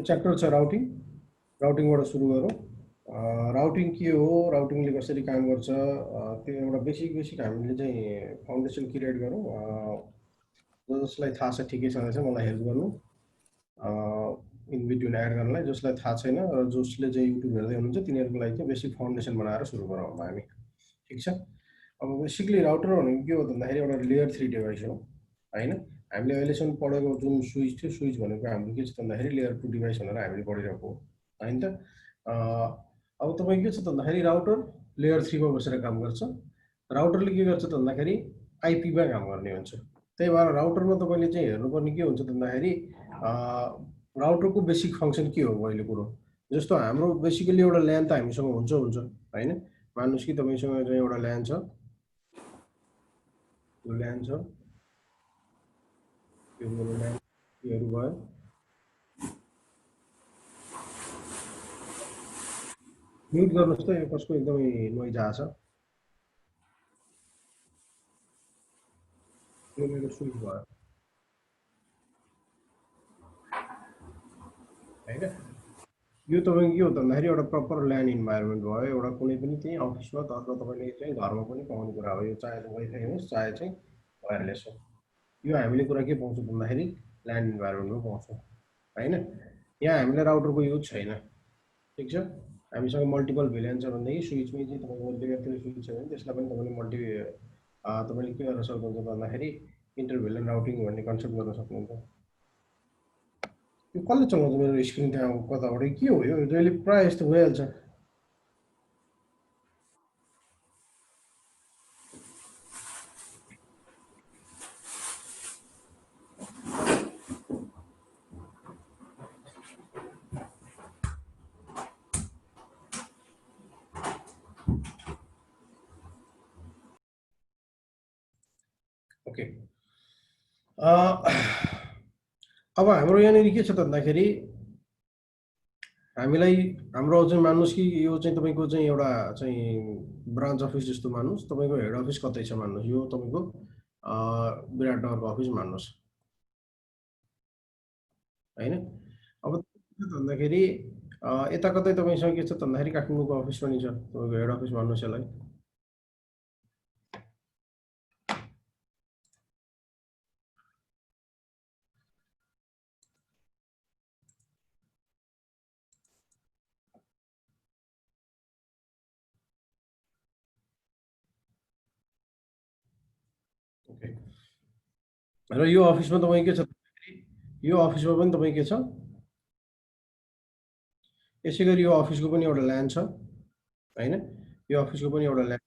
Chapter छ routing. राउटिङबाट सुरु गरौँ। राउटिङ के हो, राउटिङले कसरी काम गर्छ, त्यो एउटा बेसिक हामीले चाहिँ फाउन्डेसन क्रिएट गरौँ। जसलाई थाहा छ ठिकै छ, मलाई हेल्प गर्नु इन बिट्विन एड गर्नलाई। जसलाई थाहा छैन र जसले चाहिँ युट्युब हेर्दै हुनुहुन्छ तिनीहरूको लागि चाहिँ बेसिक फाउन्डेसन बनाएर सुरु गरौँ अब हामी। ठिक छ। अब बेसिकली राउटर भनेको के हो भन्दाखेरि एउटा लेयर 3 डिभाइस हो होइन। हामीले अहिलेसम्म पढेको जुन स्विच थियो, स्विच भनेको हाम्रो के छ भन्दाखेरि लेयर 2 डिभाइस भनेर हामीले पढिरहेको हो होइन त। अब तपाईँ के छ भन्दाखेरि राउटर लेयर 3 मा बसेर काम गर्छ। राउटरले के गर्छ भन्दाखेरि आइपीमा काम गर्ने हुन्छ। त्यही भएर राउटरमा तपाईँले चाहिँ हेर्नुपर्ने के हुन्छ भन्दाखेरि राउटरको बेसिक फङ्सन के हो पहिलो कुरो। जस्तो हाम्रो बेसिकली एउटा ल्यान त हामीसँग हुन्छ होइन। मान्नुहोस् कि तपाईँसँग चाहिँ एउटा ल्यान छ, यो मेरो ल्यानहरू भयो। म्युट गर्नुहोस् त, यो कसको एकदमै नोइज आछ। यो मेरो स्विच भयो होइन। यो तपाईँको के हो भन्दाखेरि एउटा प्रपर ल्यान्ड इन्भाइरोमेन्ट भयो, एउटा कुनै पनि चाहिँ अफिसमा अथवा तपाईँले चाहिँ घरमा पनि पाउने कुरा हो। यो चाहे वाइफाई होस् चाहे चाहिँ वायरलेस हो। यो हामीले कुरा के पाउँछौँ भन्दाखेरि ल्यान्ड इन्भाइरोमेन्टमा पाउँछौँ होइन। यहाँ हामीले राउटरको युज छैन। ठिक छ। हामीसँग मल्टिपल भिलेन छ भनेदेखि स्विचमै चाहिँ तपाईँको लेयर 3 स्विच छ भने त्यसलाई पनि तपाईँले के गर्न सक्नुहुन्छ भन्दाखेरि इन्टर भिलेन राउटिङ भन्ने कन्सेप्ट गर्न सक्नुहुन्छ। यो कसले चलाउँछ मेरो स्क्रिन त्यहाँ कताबाट के हो यो जहिले प्रायः यस्तो भइहाल्छ। ओके। अब हाम्रो यहाँनिर के छ भन्दाखेरि हामीलाई हाम्रो चाहिँ मान्नुहोस् कि यो चाहिँ तपाईँको चाहिँ एउटा चाहिँ ब्रान्च अफिस जस्तो मान्नुहोस्। तपाईँको हेड अफिस कतै छ मान्नुहोस्, यो तपाईँको विराटनगरको अफिस मान्नुहोस् होइन। अब भन्दाखेरि यता कतै तपाईँसँग के छ भन्दाखेरि काठमाडौँको अफिस पनि छ, तपाईँको हेड अफिस मान्नुहोस् यसलाई। ओके। र यो अफिसमा तपाईँ के छ, यो अफिसमा पनि तपाईँ के छ, यसै गरी यो अफिसको पनि एउटा ल्यान छ होइन। यो अफिसको पनि एउटा ल्यान,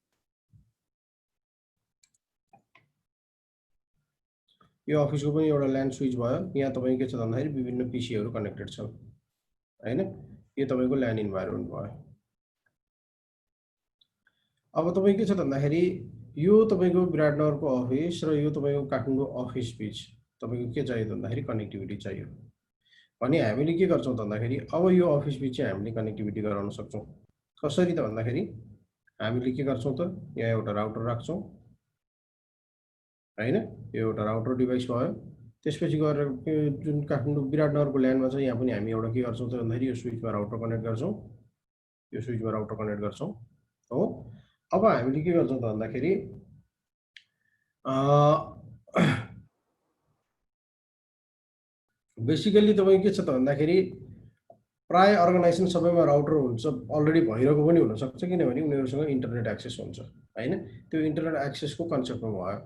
यो अफिसको पनि एउटा ल्यान स्विच भयो। यहाँ तपाईँ के छ भन्दाखेरि विभिन्न पिसीहरू कनेक्टेड छन् होइन। यो तपाईँको ल्यान इन्भाइरोमेन्ट भयो। अब तपाईँ के छ भन्दाखेरि यो तपाईँको विराटनगरको अफिस र यो तपाईँको काठमाडौँ अफिस बिच तपाईँको के चाहियो भन्दाखेरि कनेक्टिभिटी चाहियो भने हामीले के गर्छौँ भन्दाखेरि अब यो अफिस बिच चाहिँ हामीले कनेक्टिभिटी गराउन सक्छौँ। कसरी त भन्दाखेरि हामीले के गर्छौँ त, यहाँ एउटा राउटर राख्छौँ होइन। यो एउटा राउटर डिभाइस भयो। त्यसपछि गएर जुन काठमाडौँ विराटनगरको ल्यान्डमा छ यहाँ पनि हामी एउटा के गर्छौँ त भन्दाखेरि यो स्विचमा राउटर कनेक्ट गर्छौँ, यो स्विचमा राउटर कनेक्ट गर्छौँ हो। अब हामीले के गर्छौँ त भन्दाखेरि बेसिकली तपाईँ के छ त भन्दाखेरि प्राय अर्गनाइजेसन सबैमा राउटर हुन्छ, अलरेडी भइरहेको पनि हुनसक्छ किनभने उनीहरूसँग इन्टरनेट एक्सेस हुन्छ होइन। त्यो इन्टरनेट एक्सेसको कन्सेप्टमा भयो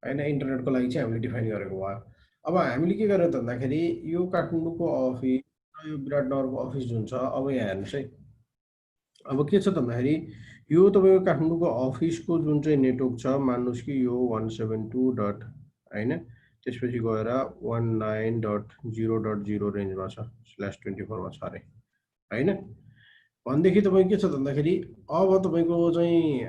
होइन, इन्टरनेटको लागि चाहिँ हामीले डिफाइन गरेको भयो। अब हामीले के गर्यो त भन्दाखेरि यो काठमाडौँको अफिस र यो विराटनगरको अफिस जुन छ, अब यहाँ हेर्नुहोस् है। अब के छ भन्दाखेरि यो तपाईँको काठमाडौँको अफिसको जुन चाहिँ नेटवर्क छ मान्नुहोस् कि यो 172 डट होइन, त्यसपछि गएर 19.0.0 रेन्जमा छ, /24 मा छ अरे होइन। भनेदेखि तपाईँ के छ भन्दाखेरि अब तपाईँको चाहिँ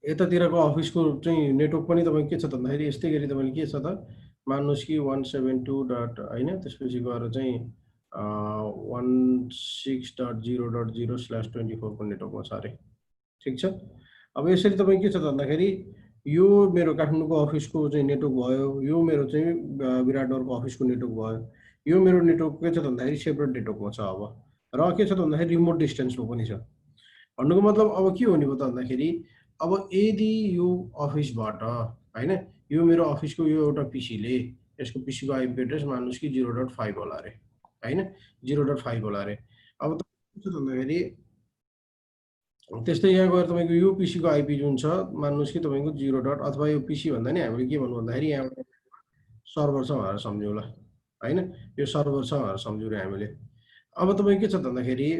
यतातिरको अफिसको चाहिँ नेटवर्क पनि तपाईँ के छ भन्दाखेरि यस्तै गरी तपाईँले के छ त मान्नुहोस् कि 172 डट होइन, त्यसपछि गएर चाहिँ 16.0.0/24 को नेटवर्कमा छ अरे। ठिक छ। अब यसरी तपाईँ के छ भन्दाखेरि यो मेरो काठमाडौँको अफिसको चाहिँ नेटवर्क भयो, यो मेरो चाहिँ विराटनगरको अफिसको नेटवर्क भयो। यो मेरो नेटवर्क के छ त भन्दाखेरि सेपरेट नेटवर्कमा छ अब, र के छ त भन्दाखेरि रिमोट डिस्टेन्समा पनि छ। भन्नुको मतलब अब के हुने भयो त भन्दाखेरि अब यदि यो अफिसबाट होइन, यो मेरो अफिसको यो एउटा पिसीले यसको पिसीको आइपी एड्रेस मान्नुहोस् कि 0.5 होला अरे होइन, 0.5 होला अरे। अब के छ त भन्दाखेरि त्यस्तै यहाँ गएर तपाईँको यो पिसीको आइपी जुन छ मान्नुहोस् कि तपाईँको 0 डट, अथवा यो पिसी भन्दा नि हामीले के भन्नु भन्दाखेरि यहाँबाट सर्भर छ भनेर सम्झौँ ल होइन, यो सर्भर छ भनेर सम्झौँ रे हामीले। अब तपाईँ के छ त भन्दाखेरि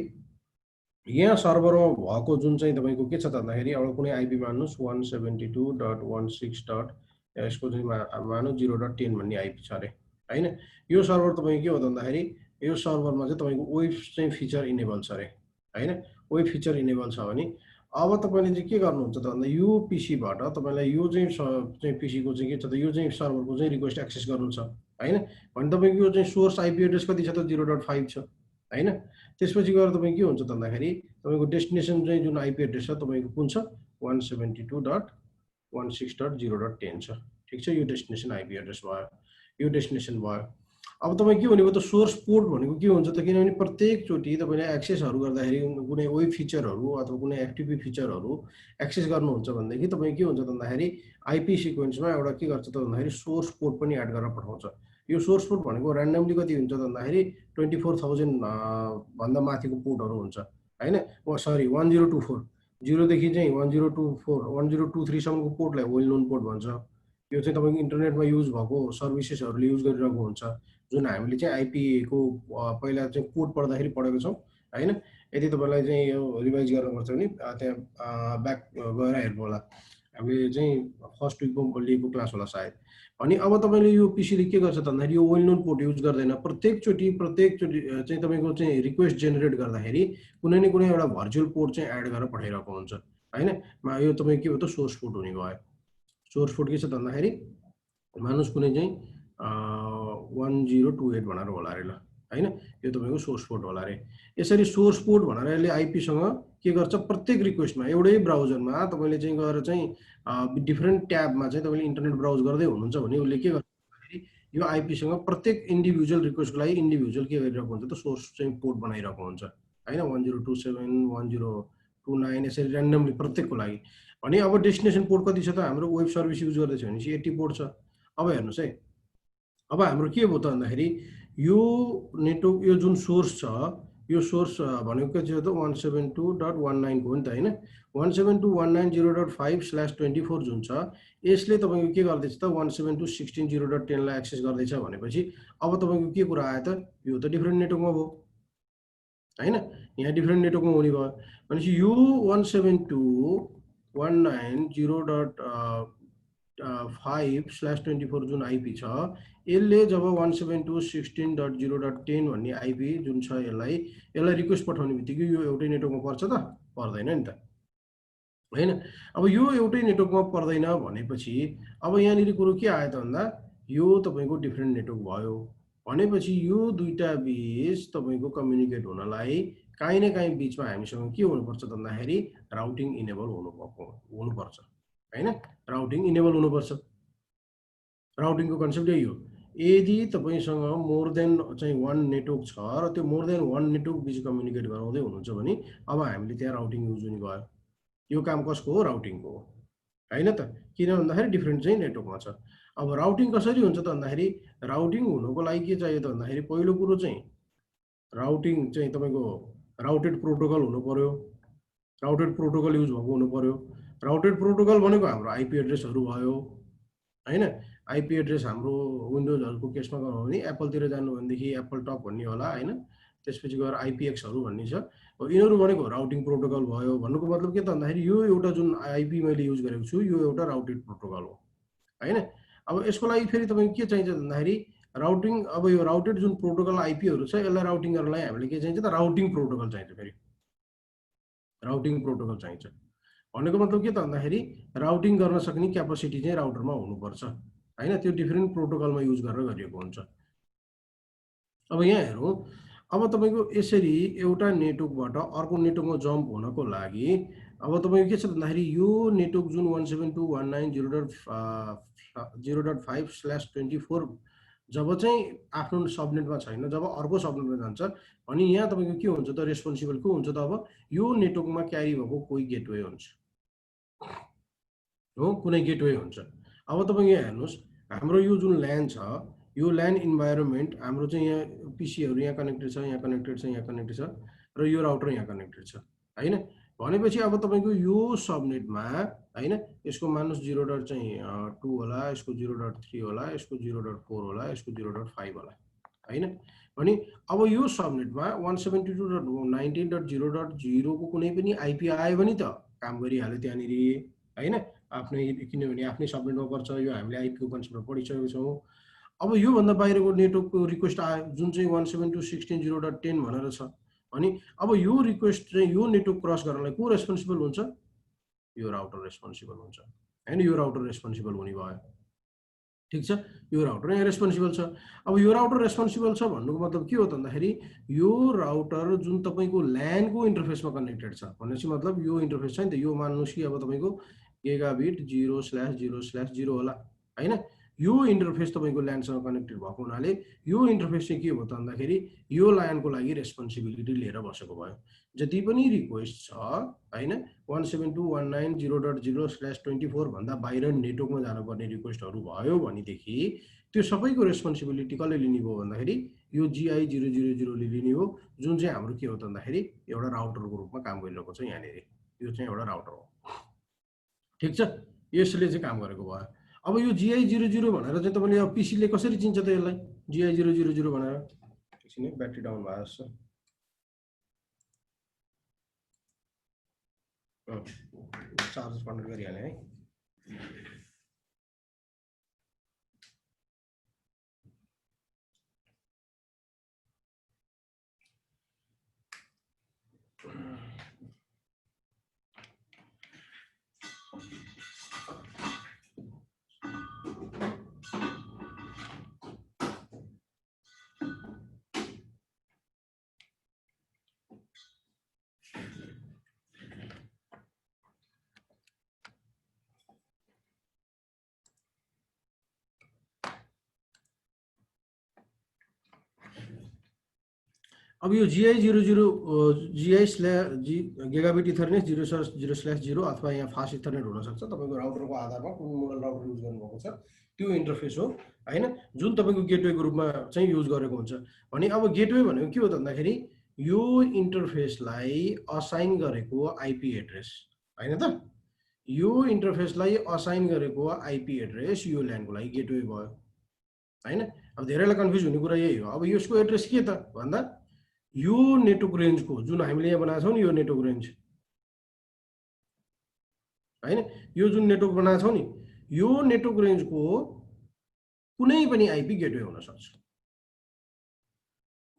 यहाँ सर्भरमा भएको जुन चाहिँ तपाईँको के छ त भन्दाखेरि एउटा कुनै आइपी मान्नुहोस् 172.16 डट, यसको चाहिँ मानौँ 0.10 भन्ने आइपी छ अरे होइन। यो सर्भर तपाईँको के हो त भन्दाखेरि यो सर्भरमा चाहिँ तपाईँको वेब चाहिँ फिचर इनेबल छ अरे होइन, वेब फिचर इनेबल छ भने अब तपाईँले चाहिँ के गर्नुहुन्छ त भन्दा यो पिसीबाट तपाईँलाई यो चाहिँ पिसीको चाहिँ के छ त यो चाहिँ सर्भरको चाहिँ रिक्वेस्ट एक्सेस गर्नु छ होइन, भने तपाईँको यो चाहिँ सोर्स आइपी एड्रेस कति छ त 0.5 छ होइन। त्यसपछि गएर तपाईँ के हुन्छ त भन्दाखेरि तपाईँको डेस्टिनेसन चाहिँ जुन आइपी एड्रेस छ तपाईँको कुन छ 172.16.0.10 छ, ठिक छ। यो डेस्टिनेसन आइपी एड्रेस भयो, यो डेस्टिनेसन भयो। अब तपाईँ के भनेको त सोर्स पोर्ट भनेको के हुन्छ त, किनभने प्रत्येकचोटि तपाईँले एक्सेसहरू गर्दाखेरि कुनै वेब फिचरहरू अथवा कुनै एफटिपी फिचरहरू एक्सेस गर्नुहुन्छ भनेदेखि तपाईँ के हुन्छ त भन्दाखेरि आइपी सिक्वेन्समा एउटा के गर्छ त भन्दाखेरि सोर्स पोर्ट पनि एड गरेर पठाउँछ। यो सोर्स पोर्ट भनेको ऱ्यान्डमली कति हुन्छ त भन्दाखेरि 24,000 भन्दा माथिको पोर्टहरू हुन्छ होइन, सरी 1024, 0 देखि चाहिँ 1024 1023सम्मको पोर्टलाई वेल नोन पोर्ट भन्छ। यो चाहिँ तपाईँको इन्टरनेटमा युज भएको सर्भिसेसहरूले युज गरिरहेको हुन्छ, जुन हामीले चाहिँ आइपीको पहिला चाहिँ कोड पढ्दाखेरि पढेको छौँ होइन। यदि तपाईँलाई चाहिँ यो रिभाइज गर्नुपर्छ भने त्यहाँ ब्याक गएर हेर्नु होला, हामीले चाहिँ फर्स्ट विकमा लिएको क्लास होला सायद। अनि अब तपाईँले यो पिसीले के गर्छ त भन्दाखेरि यो वेल नोन पोर्ट युज गर्दैन, प्रत्येकचोटि चाहिँ तपाईँको चाहिँ रिक्वेस्ट जेनेरेट गर्दाखेरि कुनै न कुनै एउटा भर्चुअल पोर्ट चाहिँ एड गरेर पठाइरहेको हुन्छ होइन। यो तपाईँ के हो त सोर्स पोर्ट हुने भयो। सोर्स पोर्ट के छ त भन्दाखेरि मानुस कुनै चाहिँ 1028 भनेर होला अरे ल होइन, यो तपाईँको सोर्स पोर्ट होला अरे। यसरी सोर्स पोर्ट भनेर यसले आइपीसँग के गर्छ प्रत्येक रिक्वेस्टमा एउटै ब्राउजरमा तपाईँले चाहिँ गएर चाहिँ डिफ्रेन्ट ट्याबमा चाहिँ तपाईँले इन्टरनेट ब्राउज गर्दै हुनुहुन्छ भने उसले के गर्छ भन्दाखेरि यो आइपीसँग प्रत्येक इन्डिभिजुअल रिक्वेस्टको लागि इन्डिभिजुअल के गरिरहेको हुन्छ त सोर्स चाहिँ पोर्ट बनाइरहेको हुन्छ होइन, 1027 1029 यसरी ऱ्यान्डमली प्रत्येकको लागि। अनि अब डेस्टिनेसन पोर्ट कति छ त हाम्रो वेब सर्भिस युज गर्दैछ भनेपछि 80 पोर्ट छ। अब हेर्नुहोस् है, अब हाम्रो के भयो त भन्दाखेरि यो नेटवर्क यो जुन सोर्स छ यो सोर्स भनेको के छ त 172.19 को हो नि त होइन, 172.190.5/24 जुन छ यसले तपाईँको के गर्दैछ त 172.16.0.10 लाई एक्सेस गर्दैछ भनेपछि अब तपाईँको के कुरा आयो त यो त डिफ्रेन्ट नेटवर्कमा भयो होइन, यहाँ डिफ्रेन्ट नेटवर्कमा हुने भयो भनेपछि यो 172.190.5/24 जुन आइपी छ यसले जब 172.16.0.10 भन्ने आइपी जुन छ यसलाई रिक्वेस्ट पठाउने बित्तिकै यो एउटै नेटवर्कमा पर्छ त पर्दैन नि त होइन। अब यो एउटै नेटवर्कमा पर्दैन भनेपछि अब यहाँनिर कुरो के आयो त भन्दा यो तपाईँको डिफ्रेन्ट नेटवर्क भयो भनेपछि यो दुईटा बिच तपाईँको कम्युनिकेट हुनलाई काहीँ न काहीँ बिचमा हामीसँग के हुनुपर्छ त भन्दाखेरि राउटिङ इनेबल हुनुपर्छ होइन, राउटिङ इनेबल हुनुपर्छ। राउटिङको कन्सेप्ट यही हो, यदि तपाईँसँग मोर देन चाहिँ वान नेटवर्क छ र त्यो मोर देन वान नेटवर्क बिच कम्युनिकेट गराउँदै हुनुहुन्छ भने अब हामीले त्यहाँ राउटिङ युज हुने भयो। यो काम कसको हो राउटिङको हो होइन त, किन भन्दाखेरि डिफ्रेन्ट चाहिँ नेटवर्कमा छ। अब राउटिङ कसरी हुन्छ त भन्दाखेरि राउटिङ हुनुको लागि के चाहियो त भन्दाखेरि पहिलो कुरो चाहिँ राउटिङ चाहिँ तपाईँको राउटेड प्रोटोकल हुनु पर्यो, राउटेड प्रोटोकल युज भएको हुनु पर्यो। राउटेड प्रोटोकल भनेको हाम्रो आइपी एड्रेसहरू भयो होइन, आइपी एड्रेस हाम्रो विन्डोजहरूको केसमा गर्नु भने एप्पलतिर जानु भनेदेखि एप्पल टक भन्ने होला होइन, त्यसपछि गएर आइपिएक्सहरू भन्ने छ। यिनीहरू भनेको राउटिङ प्रोटोकल भयो। भन्नुको मतलब के त भन्दाखेरि यो एउटा जुन आइपी मैले युज गरेको छु यो एउटा राउटेड प्रोटोकल हो होइन। अब यसको लागि फेरि तपाईँको के चाहिन्छ भन्दाखेरि राउटिङ, अब यो राउटेड जुन प्रोटोकल आइपीहरू छ यसलाई राउटिङ गर्नलाई हामीले के चाहिन्छ त राउटिङ प्रोटोकल चाहिन्छ, फेरि राउटिङ प्रोटोकल चाहिन्छ। भनेको मतलब के त भन्दाखेरि राउटिङ गर्न सक्ने क्यापासिटी चाहिँ राउटरमा हुनुपर्छ होइन, त्यो डिफ्रेन्ट प्रोटोकलमा युज गरेर गरिएको हुन्छ। अब यहाँ हेरौँ, अब तपाईँको यसरी एउटा नेटवर्कबाट अर्को नेटवर्कमा जम्प हुनको लागि अब तपाईँको के छ भन्दाखेरि यो नेटवर्क जुन 172.190.5/24 जब चाहिँ आफ्नो सबनेटमा छैन, जब अर्को सबनेटमा जान्छ अनि यहाँ तपाईँको के हुन्छ त, रेस्पोन्सिबल को हुन्छ त, अब यो नेटवर्कमा क्यारी भएको कोही गेटवे हुन्छ हो, कुनै गेटवे हुन्छ। अब तपाईँ यहाँ हेर्नुहोस्, हाम्रो यो जुन ल्यान छ, यो ल्यान इन्भाइरोमेन्ट हाम्रो चाहिँ यहाँ पिसीहरू यहाँ कनेक्टेड छ, यहाँ कनेक्टेड छ, यहाँ कनेक्टेड छ, र यो राउटर यहाँ कनेक्टेड छ होइन। भनेपछि अब तपाईँको यो सबनेटमा होइन, यसको मान्नुहोस् 0.2 होला, यसको 0.3 होला, यसको 0.4 होला, यसको 0.5 होला होइन। भने अब यो सबनेटमा 172.19.0.0 को कुनै पनि आइपी आयो भने त काम गरिहाल्यो त्यहाँनिर होइन, आफ्नै, किनभने आफ्नै सबनेटमा पर्छ, यो हामीले आइपीको कन्सेप्टमा पढिसकेको छौँ। अब योभन्दा बाहिरको नेटवर्कको रिक्वेस्ट आयो जुन चाहिँ 172.16.0.10 भनेर छ अनि अब यो रिक्वेस्ट चाहिँ यो नेटवर्क क्रस गर्नलाई को रेस्पोन्सिबल हुन्छ? यो राउटर रेस्पोन्सिबल हुन्छ होइन, यो राउटर रेस्पोन्सिबल हुने भयो। ठिक छ, यो राउटर यहाँ रेस्पोन्सिबल छ। अब यो राउटर रेस्पोन्सिबल छ भन्नुको मतलब के हो त भन्दाखेरि यो राउटर जुन तपाईँको ल्यानको इन्टरफेसमा कनेक्टेड छ भनेपछि मतलब यो इन्टरफेस छ नि त, यो मान्नुहोस् कि अब तपाईँको गिगाबिट 0/0/0 होला होइन। यो इन्टरफेस तपाईँको ल्यान्डसँग कनेक्टेड भएको हुनाले यो इन्टरफेस चाहिँ के हो त भन्दाखेरि यो ल्यानको लागि रेस्पोन्सिबिलिटी लिएर बसेको भयो। जति पनि रिक्वेस्ट छ होइन 172.190.0/24 भन्दा बाहिर नेटवर्कमा जानुपर्ने रिक्वेस्टहरू भयो भनेदेखि त्यो सबैको रेस्पोन्सिबिलिटी कसले लिने भयो भन्दाखेरि यो GI000ले लिने हो, जुन चाहिँ हाम्रो के हो त भन्दाखेरि एउटा राउटरको रूपमा काम गरिरहेको छ यहाँनिर। यो चाहिँ एउटा राउटर हो। ठिक छ, यसले चाहिँ काम गरेको भयो। अब यो GI00 भनेर चाहिँ तपाईँले अब पिसीले कसरी चिन्छ त यसलाई GI000 भनेर? एकछिन ब्याट्री डाउन भएको छ, चार्ज कनेक्ट गरिहालेँ है। अब यो GI00 गिगाबिट इथरनेट 0/0/0 अथवा यहाँ फास्ट इथरनेट हुनसक्छ, तपाईँको राउटरको आधारमा कुन मोडल राउटर युज गर्नुभएको छ त्यो इन्टरफेस हो होइन, जुन तपाईँको गेटवेको रूपमा चाहिँ युज गरेको हुन्छ। भने अब गेटवे भनेको के हो त भन्दाखेरि यो इन्टरफेसलाई असाइन गरेको आइपी एड्रेस होइन त, यो इन्टरफेसलाई असाइन गरेको आइपी एड्रेस यो ल्यानको लागि गेटवे भयो होइन। अब धेरैलाई कन्फ्युज हुने कुरा यही हो। अब यसको एड्रेस के त भन्दा यो नेटवर्क रेन्जको जुन हामीले यहाँ बनाएको छौँ नि, यो नेटवर्क रेन्ज होइन, यो जुन नेटवर्क बनाएको छौँ नि, यो नेटवर्क रेन्जको कुनै पनि आइपी गेटवे हुन सक्छ,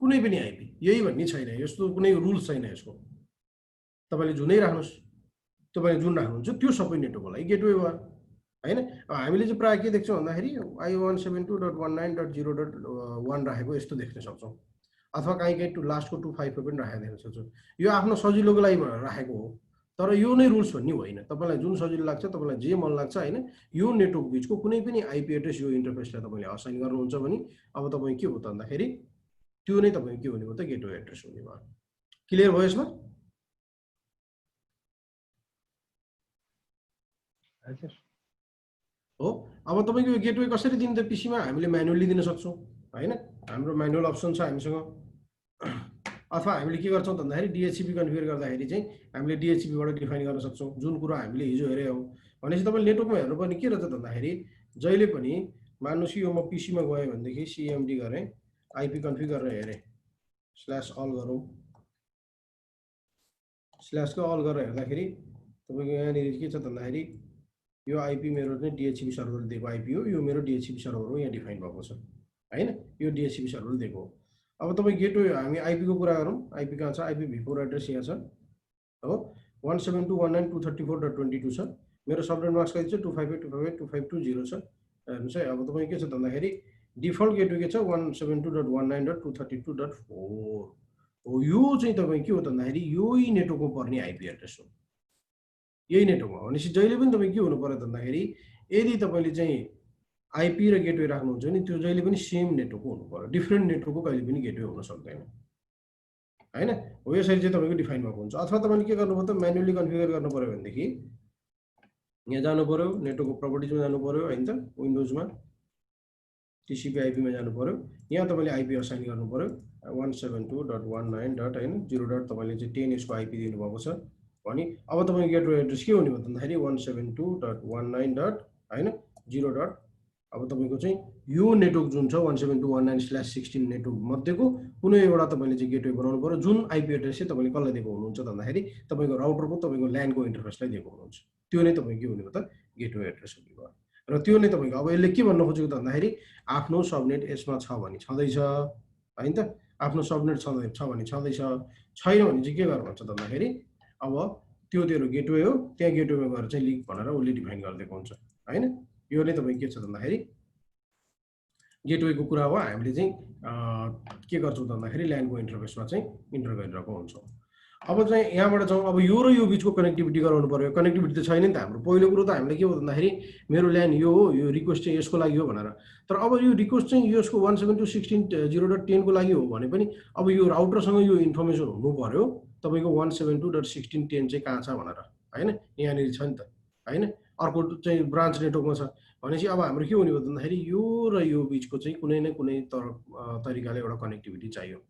कुनै पनि आइपी, यही भन्ने छैन, यस्तो कुनै रुल्स छैन यसको। तपाईँले जुनै राख्नुहोस्, तपाईँले जुन राख्नुहुन्छ त्यो सबै नेटवर्कको लागि गेटवे भयो होइन। हामीले चाहिँ प्रायः के देख्छौँ भन्दाखेरि I172.19.0.1 राखेको यस्तो देख्न सक्छौँ, अथवा कहीँ लास्टको 254 पनि राखेको देख्न सक्छौँ। यो आफ्नो सजिलोको लागि भनेर राखेको हो, तर यो नै रुल्स भन्ने होइन। तपाईँलाई जुन सजिलो लाग्छ, तपाईँलाई जे मन लाग्छ होइन, यो नेटवर्क बिचको कुनै पनि आइपी एड्रेस यो इन्टरफेसलाई तपाईँले असाइन गर्नुहुन्छ भने अब तपाईँ के हो त भन्दाखेरि त्यो नै तपाईँ के हुने भयो त गेटवे एड्रेस हुने भयो। क्लियर भयो यसमा? हो। अब तपाईँको यो गेटवे कसरी दिने त पिसीमा? हामीले म्यानुअली दिन सक्छौँ होइन, हाम्रो म्यानुअल अप्सन छ हामीसँग। अथवा हामीले के गर्छौँ भन्दाखेरि DHCP कन्फिगर गर्दाखेरि चाहिँ हामीले DHCPबाट डिफाइन गर्न सक्छौँ, जुन कुरा हामीले हिजो हेरे हो। भनेपछि तपाईँले नेटवर्कमा हेर्नुपर्ने के रहेछ भन्दाखेरि जहिले पनि मान्नुहोस् यो म पिसीमा गएँ भनेदेखि CMD गरेँ, आइपी कन्फिग गरेर हेरेँ, /all गरौँ, /को अल गरेर हेर्दाखेरि तपाईँको यहाँनिर के छ भन्दाखेरि यो आइपी मेरो चाहिँ DHCP सर्भरले दिएको आइपी हो, यो मेरो DHCP सर्भर हो, यहाँ डिफाइन भएको छ होइन, यो DHCP सर्भरले दिएको हो। अब तपाईँ गेटवे हामी आइपीको कुरा गरौँ, आइपी कहाँ छ? आइपी v4 एड्रेस यहाँ छ हो, 172.192.34.22 छ। मेरो सबनेट मास्क कति छ? 258.258.252.0 छ। हेर्नुहोस् है, अब तपाईँ के छ भन्दाखेरि डिफल्ट गेटवे के छ? 172.192.232.4 हो। यो चाहिँ तपाईँ के हो त भन्दाखेरि यही नेटवर्कमा पर्ने आइपी एड्रेस हो, यही नेटवर्कमा। भनेपछि जहिले पनि तपाईँ के हुनु पर्यो त भन्दाखेरि यदि तपाईँले चाहिँ आइपी र गेटवे राख्नुहुन्छ नि त्यो जहिले पनि सेम नेटवर्कको हुनु पर्यो, डिफ्रेन्ट नेटवर्कको कहिले पनि गेटवे हुन सक्दैन हैन। हो यसरी चाहिँ तपाईको डिफाइन भएको हुन्छ। अथवा तपाईले के गर्नुभयो त म्यानुअली कन्फिगर गर्नु पर्यो भनेदेखि यहाँ जानु पर्यो, नेटवर्कको प्रपर्टिजमा जानु पर्यो हैन त, विन्डोजमा टिसिपी आइपी मा जानु पर्यो। यहाँ तपाईले आइपी असाइन गर्नु पर्यो 172.19. हैन 0. तपाईले चाहिँ 10 यसको आइपी दिनु भएको छ भने अब तपाईको गेटवे एड्रेस के हुने भन्दाखेरि 172.19. हैन 0. अब तपाईको चाहिँ यो नेटवर्क जुन छ 172.19/16 नेटवर्क मध्येको कुनै एउटा तपाईले चाहिँ गेटवे बनाउनु पर्यो, जुन आइपी एड्रेस चाहिँ तपाईले कसलाई दिएको हुनुहुन्छ भन्दाखेरि तपाईको राउटरको तपाईको ल्यानको इन्टरफेसलाई दिएको हुनुहुन्छ। त्यो नै तपाईको के हुने भयो त गेटवे एड्रेस हुने भयो। र त्यो नै तपाईको अब यसले के भन्न खोजेको त भन्दाखेरि आफ्नो सबनेट यसमा छ भने छँदैछ हैन त, आफ्नो सबनेट छ भने छँदैछ, छैन भने चाहिँ के गर्नु भन्छ त भन्दाखेरि अब त्यो तेरो गेटवे हो, त्यहाँ गेटवेमा गएर चाहिँ लिंक भनेर उसले डिफाइन गरिदिएको हुन्छ हैन। यो नै तपाईको के छ भन्दाखेरि गेटवेको कुरा हो। हामीले चाहिँ के गर्छौँ भन्दाखेरि ल्यानको इन्टरफेसमा चाहिँ इन्टर गरिरहेको हुन्छौँ। अब चाहिँ यहाँबाट जाउँ, अब यो र यो बिचको कनेक्टिभिटी गराउनु पर्यो। कनेक्टिभिटी त छैन नि त हाम्रो। पहिलो कुरो त हामीले के हो भन्दाखेरि मेरो ल्यान यो हो, यो रिक्वेस्ट चाहिँ यसको लागि हो भनेर। तर अब यो रिक्वेस्ट चाहिँ यसको 172.16.0.10 को लागि हो भने पनि अब यो राउटरसँग यो इन्फर्मेसन हुनु पर्यो तपाईको 172.16.10 चाहिँ कहाँ छ भनेर हैन, यहाँनिर छ नि त हैन। अर्को चाहिँ ब्रान्च नेटवर्कमा छ भनेपछि अब हाम्रो के हुने हो भन्दाखेरि यो र यो बिचको चाहिँ कुनै न कुनै तरिकाले एउटा कनेक्टिभिटी चाहियो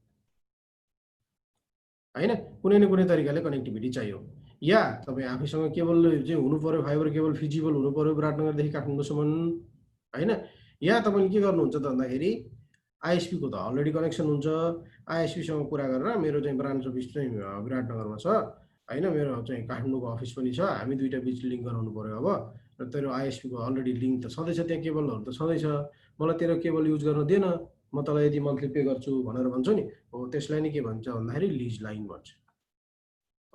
हैन, कुनै न कुनै तरिकाले कनेक्टिभिटी चाहियो। या तपाईँ आफैसँग केबल चाहिँ हुनु पर्यो, फाइबर केबल फिजिबल हुनु पर्यो विराटनगरदेखि काठमाडौँसम्म हैन। या तपाईले के गर्नुहुन्छ त भन्दाखेरि आइएसपी को त अलरेडी कनेक्सन हुन्छ, आइएसपी सँग कुरा गरेर मेरो चाहिँ ब्रान्च अफिस चाहिँ विराटनगरमा छ हैन, मेरो चाहिँ काठमाडौँको अफिस पनि छ, हामी दुईटा बिच लिंक गराउनु पर्यो। अब र तेरो आइएसपी को अलरेडी लिंक त छँदैछ, त्यहाँ केबलहरु त छँदैछ, मलाई तेरो केबल युज गर्न देन, म तँलाई यदि मन्थली पे गर्छु भनेर भन्छ नि, हो त्यसलाई नै के भन्छ भन्दाखेरि लिज लाइन भन्छ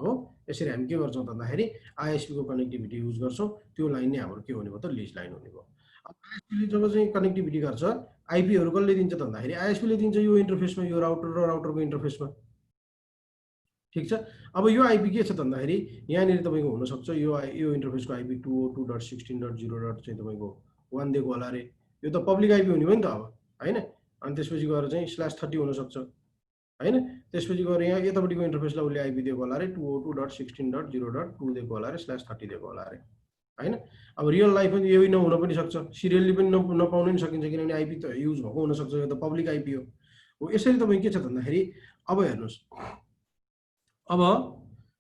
हो। यसरी हामी के गर्छौं त भन्दाखेरि आइएसपी को कनेक्टिभिटी युज गर्छौं, त्यो लाइन नै हाम्रो के हुने भयो त लिज लाइन हुने भयो। अब आइएसपी ले जब चाहिँ कनेक्टिभिटी गर्छ, आइपी हरु कसले दिन्छ त भन्दाखेरि आइएसपी ले दिन्छ यो इन्टरफेसमा, यो राउटर र राउटरको इन्टरफेसमा। ठीक छ। अब यो आइपी के छ त भन्दाखेरि यहाँनिर तपाईको हुन सक्छ यो इन्टरफेसको आइपी 202.16.0. चाहिँ तपाईको 1 दिएको होला रे, यो त पब्लिक आइपी हुने भयो नि त अब हैन। अनि त्यसपछि गएर चाहिँ /30 हुन सक्छ हैन। त्यसपछि गएर यहाँ यतापटिको इन्टरफेसलाई उसले आइपी दिएको होला रे 202.16.0.2 दिएको होला रे, /30 दिएको होला रे हैन। अब रियल लाइफ पनि यही नहुन पनि सक्छ, सिरियली पनि नपाउन नि सकिन्छ, किनभने आइपी त युज भएको हुन सक्छ, यो त पब्लिक आइपी हो। यसरी तपाईँ के छ भन्दाखेरि अब हेर्नुस्, अब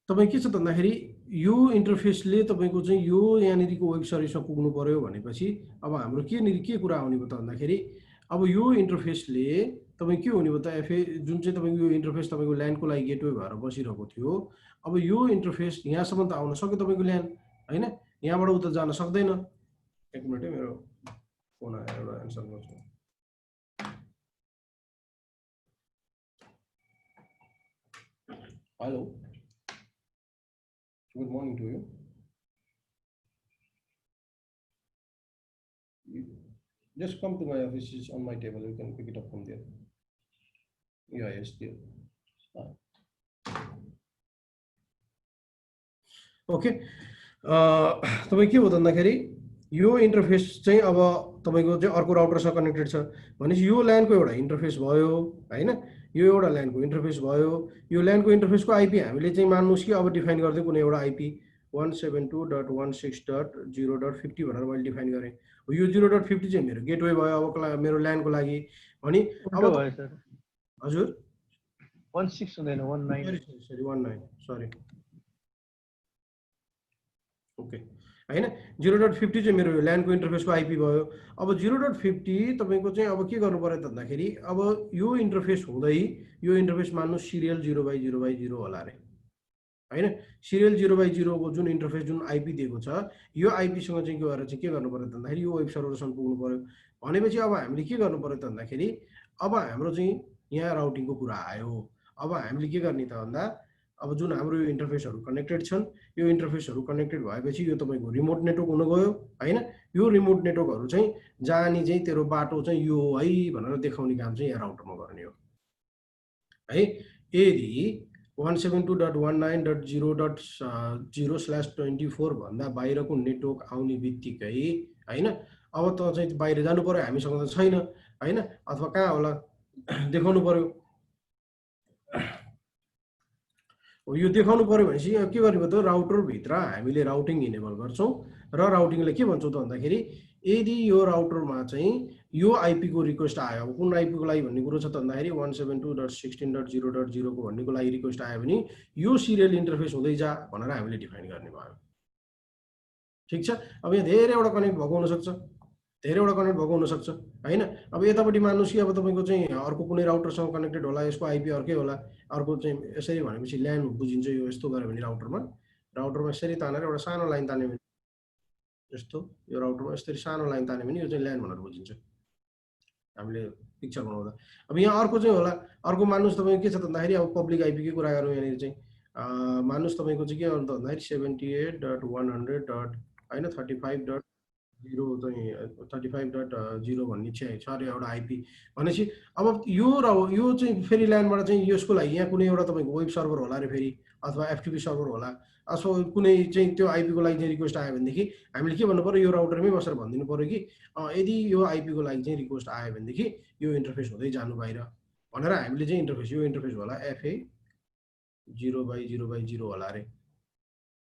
तपाईँ के छ भन्दाखेरि यो इन्टरफेसले तपाईको चाहिँ यो यहाँनिरको वेब सर्भिसमा पुग्नु पर्यो भनेपछि अब हाम्रो के कुरा आउने भयो त भन्दाखेरि अब यो इन्टरफेसले तपाईँ के हुने भयो त एफए जुन चाहिँ तपाईको यो इन्टरफेस तपाईको ल्यानको लागि गेटवे भएर बसिरहेको थियो, अब यो इन्टरफेस यहाँसम्म त आउन सक्यो तपाईको ल्यान हैन, यहाँबाट उता जान सक्दैन। एक मिनेट है, मेरो फोन आएर एउटा एन्सर गर्छु। Hello, good morning to you. Just come to my office, it's on my table, you can pick it up from there. Yeah, yes, dear. Okay. तपाईँ के हो भन्दाखेरि यो इन्टरफेस चाहिँ अब तपाईको चाहिँ अर्को राउटरसँग कनेक्टेड छ भनेपछि यो ल्यानको एउटा इन्टरफेस भयो हैन, यो एउटा ल्यानको इन्टरफेस भयो। यो ल्यानको इन्टरफेसको आइपी हामीले चाहिँ मान्नुस् कि अब डिफाइन गर्दै कुनै एउटा आइपी 172.16.0.50 भनेर मैले डिफाइन गरेँ। यो 0.50 चाहिँ मेरो गेटवे भयो अब मेरो ल्यानको लागि भने अब हजुर 16 हुँदैन 19 सरी 19 सरी ओके हैन। 0.50 चाहिँ मेरो ल्यानको इन्टरफेसको आइपी भयो। अब 0.50 तपाईको चाहिँ अब के गर्नु पर्यो त भन्दाखेरि अब यो इन्टरफेस हुँदै यो इन्टरफेस मान्नु सिरियल 0/0/0 होला रे हैन। सिरियल 0/0 को जुन इन्टरफेस जुन आइपी दिएको छ, यो आइपी सँग चाहिँ गएर चाहिँ के गर्नु पर्यो त भन्दाखेरि यो वेब सर्भरसम्म पुग्नु पर्यो भनेपछि अब हामीले के गर्नु पर्यो त भन्दाखेरि अब हाम्रो चाहिँ यहाँ राउटिङको कुरा आयो। अब हामीले के गर्ने त भन्दा अब जुन हाम्रो यो इन्टरफेसहरु कनेक्टेड छन्, यो इन्टरफेसहरु कनेक्टेड भएपछि यो तपाईको रिमोट नेटवर्क हुन गयो हैन। यो रिमोट नेटवर्कहरु चाहिँ जाने चाहिँ तेरो बाटो चाहिँ यो है भनेर देखाउने काम चाहिँ यहाँ राउटरमा गर्ने हो है। यदि 172.19.0.0/24 भन्दा बाहिरको नेटवर्क आउने बित्तिकै हैन अब त चाहिँ बाहिर जानु पर्यो, हामीसँग त छैन हैन, अथवा कहाँ होला देखाउनु पर्यो। यो देखाउनु पर्यो भनेपछि के गर्ने भयो त, राउटरभित्र हामीले राउटिङ इनेबल गर्छौँ र राउटिङले के भन्छौँ त भन्दाखेरि यदि यो राउटरमा चाहिँ यो आइपीको रिक्वेस्ट आयो, अब कुन आइपीको लागि भन्ने कुरो छ त भन्दाखेरि 172.16.0.0 को भन्नेको लागि रिक्वेस्ट आयो भने यो सिरियल इन्टरफेस हुँदै जा भनेर हामीले डिफाइन गर्ने भयो। ठिक छ। अब यहाँ धेरैवटा कनेक्ट भएको हुनसक्छ, धेरैवटा कनेक्ट भएको हुनसक्छ हैन। अब यतापट्टि मान्नुहोस् कि अब तपाईँको चाहिँ अर्को कुनै राउटरसँग कनेक्टेड होला, यसको आइपी अर्कै होला, अर्को चाहिँ यसरी भनेपछि ल्यान बुझिन्छ। यो यस्तो गऱ्यो भने राउटरमा यसरी तानेर एउटा सानो लाइन तान्यो भने, यस्तो यो राउटरमा यसरी सानो लाइन तान्यो भने यो चाहिँ ल्यान भनेर बुझिन्छ हामीले पिक्चर बनाउँदा। अब यहाँ अर्को चाहिँ होला, अर्को मान्नुहोस् तपाईँको के छ त भन्दाखेरि अब पब्लिक आइपीकै कुरा गरौँ यहाँनिर चाहिँ मान्नुहोस् तपाईँको चाहिँ के गर्नु त भन्दाखेरि 78.100. होइन 35.0 भन्ने छ अरे एउटा आइपी भनेपछि अब यो चाहिँ फेरि ल्यान्डबाट चाहिँ यसको लागि यहाँ कुनै एउटा तपाईँको वेब सर्भर होला अरे फेरि, अथवा एफटिपी सर्भर होला, अथवा कुनै चाहिँ त्यो आइपीको लागि चाहिँ रिक्वेस्ट आयो भनेदेखि हामीले के भन्नु पर्यो, यो राउटरमै बसेर भनिदिनु पर्यो कि यदि यो आइपीको लागि चाहिँ रिक्वेस्ट आयो भनेदेखि यो इन्टरफेस हुँदै जानु बाहिर भनेर हामीले चाहिँ यो इन्टरफेस होला FA 0/0/0 होला अरे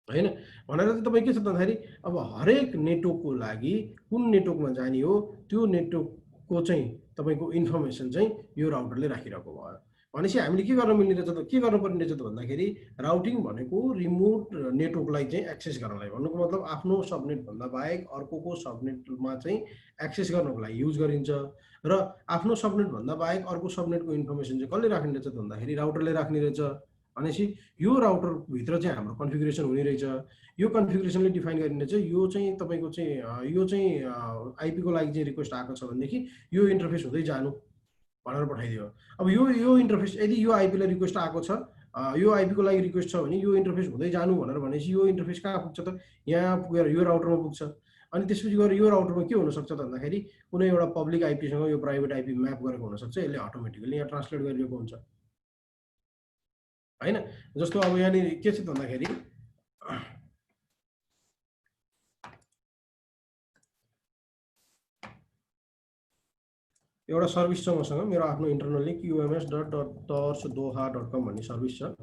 हैन भनेर चाहिँ तपाईँ के छ भन्दाखेरि अब हरेक नेटवर्कको लागि कुन नेटवर्कमा जाने हो त्यो नेटवर्कको चाहिँ तपाईँको इन्फर्मेसन चाहिँ यो राउटरले राखिरहेको भयो भनेपछि हामीले के गर्न मिल्ने रहेछ त, के गर्नुपर्ने रहेछ त भन्दाखेरि राउटिङ भनेको रिमोट नेटवर्कलाई चाहिँ एक्सेस गर्नलाई, भन्नुको मतलब आफ्नो सबनेट भन्दा बाहेक अर्कोको सबनेटमा चाहिँ एक्सेस गर्नको लागि युज गरिन्छ र आफ्नो सबनेट भन्दा बाहेक अर्को सबनेटको इन्फर्मेसन चाहिँ कसले राख्ने रहेछ त भन्दाखेरि राउटरले राख्ने रहेछ। भनेपछि यो राउटरभित्र चाहिँ हाम्रो कन्फिगुरेसन हुने रहेछ, यो कन्फिगुरेसनले डिफाइन गरिने चाहिँ यो चाहिँ तपाईँको चाहिँ आइपीको लागि चाहिँ रिक्वेस्ट आएको छ भनेदेखि यो इन्टरफेस हुँदै जानु भनेर पठाइदियो। अब यो इन्टरफेस यदि यो आइपीलाई रिक्वेस्ट आएको छ, यो आइपीको लागि रिक्वेस्ट छ भने यो इन्टरफेस हुँदै जानु भनेर भनेपछि यो इन्टरफेस कहाँ पुग्छ त, यहाँ पुगेर यो राउटरमा पुग्छ। अनि त्यसपछि गएर यो राउटरमा के हुनसक्छ त भन्दाखेरि कुनै एउटा पब्लिक आइपीसँग यो प्राइभेट आइपी म्याप गरेको हुनसक्छ, यसले अटोमेटिकली यहाँ ट्रान्सलेट गरिएको हुन्छ हैन। जस्तो अब यहाँनिर के छ भन्दाखेरि एउटा सर्भिस छ मसँग, मेरो आफ्नो इन्टरनली qms.torsdoha.com भन्ने सर्भिस छ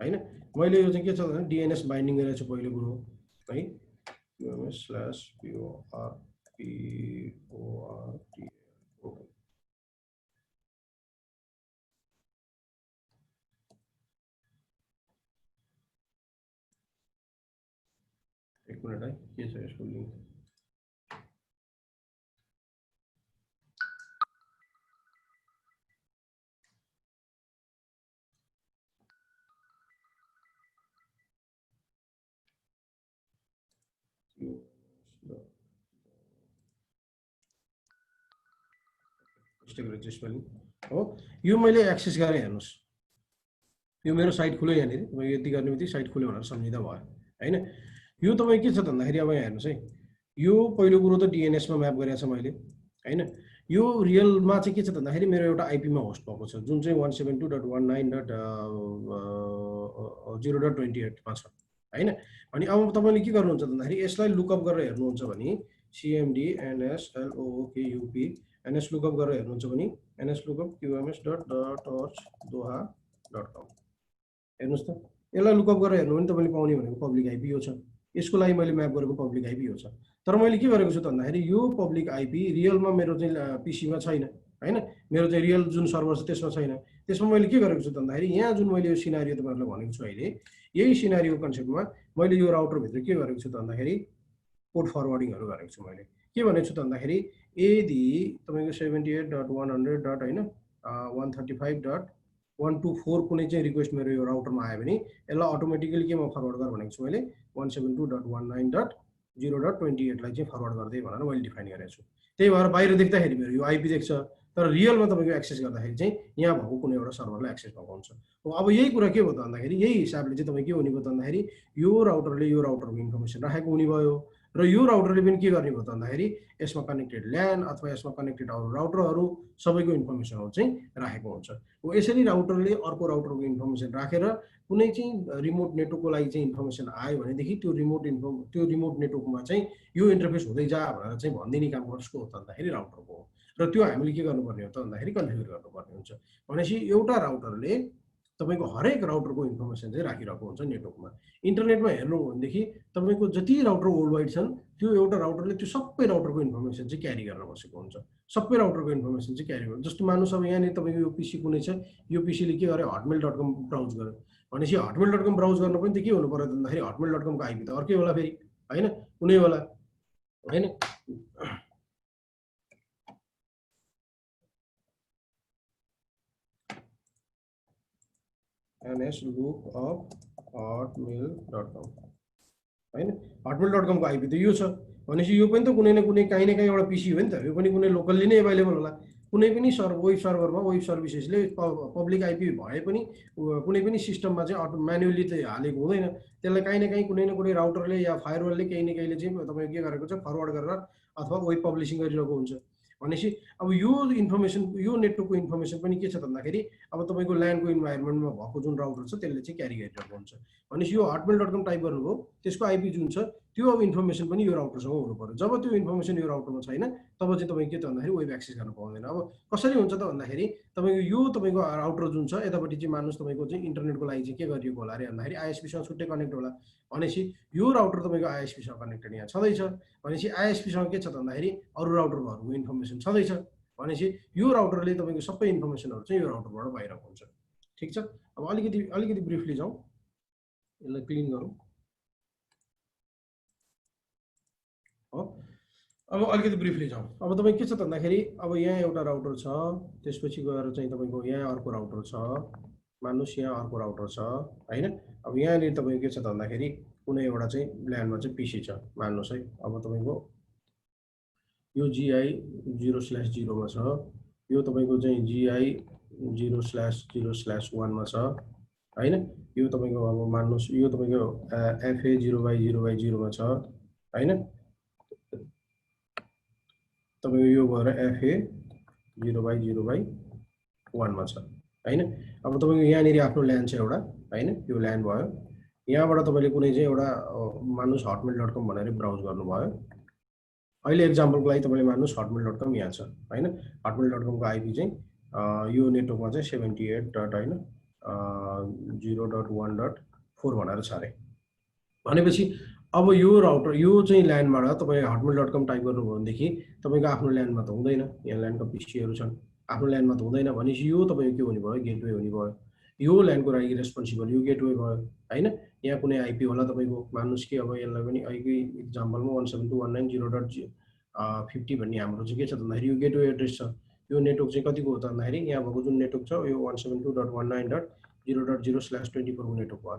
हैन। मैले यो चाहिँ के छ भने DNS बाइन्डिङ गरेको छु पहिलो कुरो है, qms/port एक मिनट है, के छ यसको लिंक हो। यो मैले एक्सेस गरेँ, हेर्नुहोस् यो मेरो साइट खुल्यो यहाँनिर, म यति गर्ने बित्तिकै साइट खुल्यो भनेर सम्झिँदा भयो हैन। यो तपाईँ के छ भन्दाखेरि अब यहाँ हेर्नुहोस् है, यो पहिलो कुरो त DNS मा म्याप गरेको छ मैले हैन। यो रियलमा चाहिँ के छ भन्दाखेरि मेरो एउटा आइपीमा होस्ट भएको छ जुन चाहिँ 172.19.0.28 मा छ हैन। अनि अब तपाईँले के गर्नुहुन्छ भन्दाखेरि यसलाई लुकअप गरेर हेर्नुहुन्छ भने CMD NSLOOKUP NS लुकअप गरेर हेर्नुहुन्छ भने NS लुकअप qms.torsdoha.com हेर्नुहोस् त, यसलाई लुकअप गरेर हेर्नु भने तपाईँले पाउने भनेको पब्लिक आइपी यो छ, यसको लागि मैले म्याप गरेको पब्लिक आइपी हो छ। तर मैले के गरेको छु त भन्दाखेरि यो पब्लिक आइपी रियलमा मेरो चाहिँ पीसीमा छैन हैन, मेरो चाहिँ रियल जुन सर्भर छ त्यसमा छैन। त्यसमा मैले के गरेको छु त भन्दाखेरि यहाँ जुन मैले यो सिनारियो तपाईहरुलाई भनेको छु अहिले, यही सिनारियो कन्सेप्टमा मैले यो राउटर भित्र के गरेको छु त भन्दाखेरि पोर्ट फरवर्डिङहरु गरेको छु। मैले के भनेको छु त भन्दाखेरि यदि तपाईको 78.100. हैन 135.124 कुनै चाहिँ रिक्वेस्ट मेरो यो राउटरमा आयो भने यसलाई अटोमेटिकली के म फरवर्ड गर भनेको छु मैले 172.19.0.28 लाई चाहिँ फरवर्ड गर्दै भनेर मैले डिफाइन गरेको छु। त्यही भएर बाहिर देख्दाखेरि मेरो यो आइपी देख्छ, तर रियलमा तपाईको एक्सेस गर्दाखेरि चाहिँ यहाँ भएको कुनै एउटा सर्भरलाई एक्सेस भएको हुन्छ। अब यही कुरा के हो त भन्दाखेरि यही हिसाबले चाहिँ तपाई के हुने भयो त भन्दाखेरि यो राउटरले यो राउटरको इन्फर्मेसन राखेको हुने भयो र यो राउटरले पनि के गर्ने भयो त भन्दाखेरि यसमा कनेक्टेड ल्यान अथवा यसमा कनेक्टेड अरू राउटरहरू सबैको इन्फर्मेसनहरू चाहिँ राखेको हुन्छ। हो यसरी राउटरले अर्को राउटरको इन्फर्मेसन राखेर कुनै चाहिँ रिमोट नेटवर्कको लागि चाहिँ इन्फर्मेसन आयो भनेदेखि त्यो रिमोट नेटवर्कमा चाहिँ यो इन्टरफेस हुँदै जा भनेर चाहिँ भनिदिने काम कसको हो त भन्दाखेरि राउटरको हो। र त्यो हामीले के गर्नुपर्ने हो त भन्दाखेरि कन्फिगर गर्नुपर्ने हुन्छ। भनेपछि एउटा राउटरले तपाईको हरेक राउटरको इन्फर्मेसन चाहिँ राखिरहेको हुन्छ नेटवर्कमा। इन्टरनेटमा हेर्नु भनेदेखि तपाईको जति राउटर वर्ल्ड वाइड छन् त्यो एउटा राउटरले त्यो सबै राउटरको इन्फर्मेसन चाहिँ क्यारी गर्न बसेको हुन्छ। सबै राउटरको इन्फर्मेसन चाहिँ क्यारी गर्छ। जस्तो मानुस अब यहाँनिर तपाईँको यो पिसी कुनै छ, यो पिसीले के गर्यो hotmail.com ब्राउज गर्यो भनेपछि hotmail.com ब्राउज गर्न पनि त के हुनु पर्यो भन्दाखेरि hotmail.com को आइपी त अर्कै होला फेरि हैन, कुनै होला हैन। ns lookup hotmail.com हैन, hotmail.com को आइपी त यो छ भनेपछि यो पनि त कुनै न कुनै काहीँ न काहीँ एउटा पिसी हो नि त, यो पनि कुनै लोकल्ली नै अवेलेबल होला। कुनै पनि वेब सर्भरमा वेब सर्भिसेसले पब्लिक आइपी भए पनि कुनै पनि सिस्टममा चाहिँ म्यानुअली त हालेको हुँदैन, त्यसलाई काहीँ न काहीँ कुनै न कुनै राउटरले या फायरवलले केही न केहीले चाहिँ तपाईको के गरेको छ फरवर्ड गरेर अथवा वेब पब्लिसिङ गरिरहेको हुन्छ। भनेपछि अब यो इन्फर्मेसन यो नेटवर्कको इन्फर्मेसन पनि के छ भन्दाखेरि अब तपाईँको ल्यान्डको इन्भाइरोमेन्टमा भएको जुन राउटर छ त्यसले चाहिँ क्यारी गरिरहेको हुन्छ। भनेपछि यो hotmail.com टाइप गर्नुभयो त्यसको आइपी जुन छ त्यो अब इन्फर्मेसन पनि यो राउटरसँग हुनु पर्यो। जब त्यो इन्फर्मेसन यो राउटरमा छैन तब चाहिँ तपाईँ के त भन्दाखेरि वेब एक्सेस गर्न पाउँदैन। अब कसरी हुन्छ त भन्दाखेरि तपाईँको यो तपाईँको राउटर जुन छ यतापट्टि चाहिँ मानुस तपाईँको चाहिँ इन्टरनेटको लागि चाहिँ के गरिएको होला अरे भन्दाखेरि आइएसपीसँग छुट्टै कनेक्ट होला। भनेपछि यो राउटर तपाईँको आइएसपीसँग कनेक्टेड यहाँ छँदैछ भनेपछि आइएसपीसँग के छ त भन्दाखेरि अरू राउटरहरूको इन्फर्मेसन छँदैछ भनेपछि यो राउटरले तपाईँको सबै इन्फर्मेसनहरू चाहिँ यो राउटरबाट बाहिरको हुन्छ। ठिक छ। अब अलिकति ब्रिफली जाउँ, यसलाई क्लिन गरौँ। अब अलिकति ब्रिफली जाउँ। अब तपाईँ के छ त भन्दाखेरि अब यहाँ एउटा राउटर छ, त्यसपछि गएर चाहिँ तपाईँको यहाँ अर्को राउटर छ, मान्नुहोस् यहाँ अर्को राउटर छ हैन। अब यहाँनिर तपाईँको के छ त भन्दाखेरि कुनै एउटा चाहिँ ल्यान्डमा चाहिँ पिसी छ मान्नुहोस् है। अब तपाईँको यो GI 0/0 मा छ, यो तपाईँको चाहिँ GI 0/0/1 मा छ हैन। यो तपाईँको अब मान्नुहोस् यो तपाईँको FA 0/0/0 मा छ हैन। तपाईको यो भएर FA 0/0/1 मा छ हैन। अब तपाईको यहाँनिर आफ्नो ल्यान्ड छ एउटा हैन, यो ल्यान्ड भयो। यहाँबाट तपाईले कुनै चाहिँ एउटा मान्नुहोस् hotmail.com भनेर ब्राउज गर्नुभयो। अहिले एक्जाम्पलको लागि तपाईले मान्नुहोस् hotmail.com यहाँ छ हैन। hotmail.com को आइपी चाहिँ यो नेटवर्कमा चाहिँ 78.0.1.4 भनेर छ अरे। भनेपछि अब यो राउटर यो चाहिँ ल्यान्डबाट तपाईँ hotmail.com टाइप गर्नुभयो भनेदेखि तपाईँको आफ्नो ल्यान्डमा त हुँदैन, यहाँ ल्यान्डको पिसीहरू छन्, आफ्नो ल्यान्डमा त हुँदैन। भनेपछि यो तपाईँको के हुने भयो, गेटवे हुने भयो। यो ल्यान्डको लागि रेस्पोन्सिबल यो गेटवे भयो हैन। यहाँ कुनै आइपी होला तपाईँको मान्नुहोस् कि अब यसलाई पनि अहिलेकै इक्जाम्पलमा 172.192.0.50 भन्ने हाम्रो चाहिँ के छ भन्दाखेरि यो गेटवे एड्रेस छ। यो नेटवर्क चाहिँ कतिको हो त भन्दाखेरि यहाँ भएको जुन नेटवर्क छ यो 172.192.0.0/24 को नेटवर्क भयो।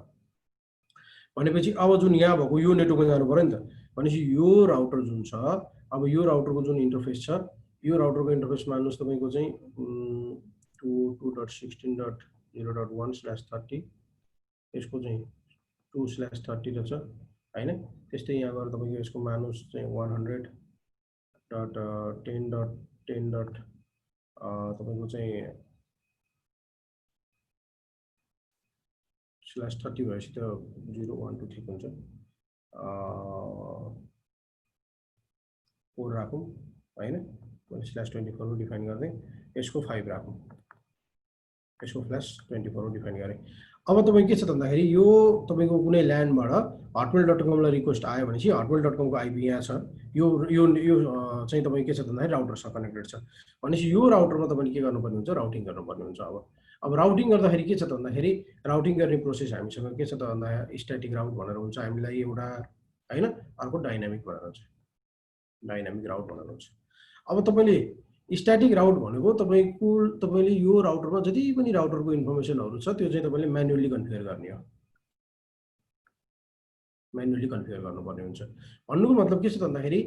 भनेपछि अब जुन यहाँ भएको यो नेटवर्कमा जानु पर्यो नि त। भनेपछि यो राउटर जुन छ अब यो राउटरको जुन इन्टरफेस छ यो राउटरको इन्टरफेस मान्नुहोस् तपाईँको चाहिँ 2.16.0.1/30 यसको चाहिँ 2/30 रहेछ हैन। त्यस्तै यहाँ गएर तपाईँको यसको मान्नुहोस् चाहिँ 100.10.10. तपाईँको चाहिँ /30 भएपछि त 0 1 2 ठिक हुन्छ। 4 राखौँ हैन, /24 को डिफाइन गर्दै यसको 5 राखौँ, यसको /24 को डिफाइन गरेँ। अब तपाईँ के छ भन्दाखेरि यो तपाईँको कुनै ल्यान्डबाट hotmail.com लाई रिक्वेस्ट आयो भनेपछि hotmail.com को आइपी यहाँ छ। यो चाहिँ तपाईँ के छ भन्दाखेरि राउटरसँग कनेक्टेड छ। भनेपछि यो राउटरमा तपाईँले के गर्नुपर्ने हुन्छ, राउटिङ गर्नुपर्ने हुन्छ। अब राउटिङ गर्दाखेरि के छ त भन्दाखेरि राउटिङ गर्ने प्रोसेस हामीसँग के छ त भन्दा स्ट्याटिक राउट भनेर हुन्छ हामीलाई एउटा हैन, अर्को डाइनामिक भनेर हुन्छ, डाइनामिक राउट भनेर हुन्छ। अब तपाईले स्ट्याटिक राउट भनेको तपाईले यो राउटरमा जति पनि राउटरको इन्फर्मेसनहरु छ त्यो चाहिँ तपाईले म्यानुअली कन्फिगर गर्ने हो। म्यानुअली कन्फिगर गर्नुपर्ने हुन्छ। भन्नुको मतलब के छ त भन्दाखेरि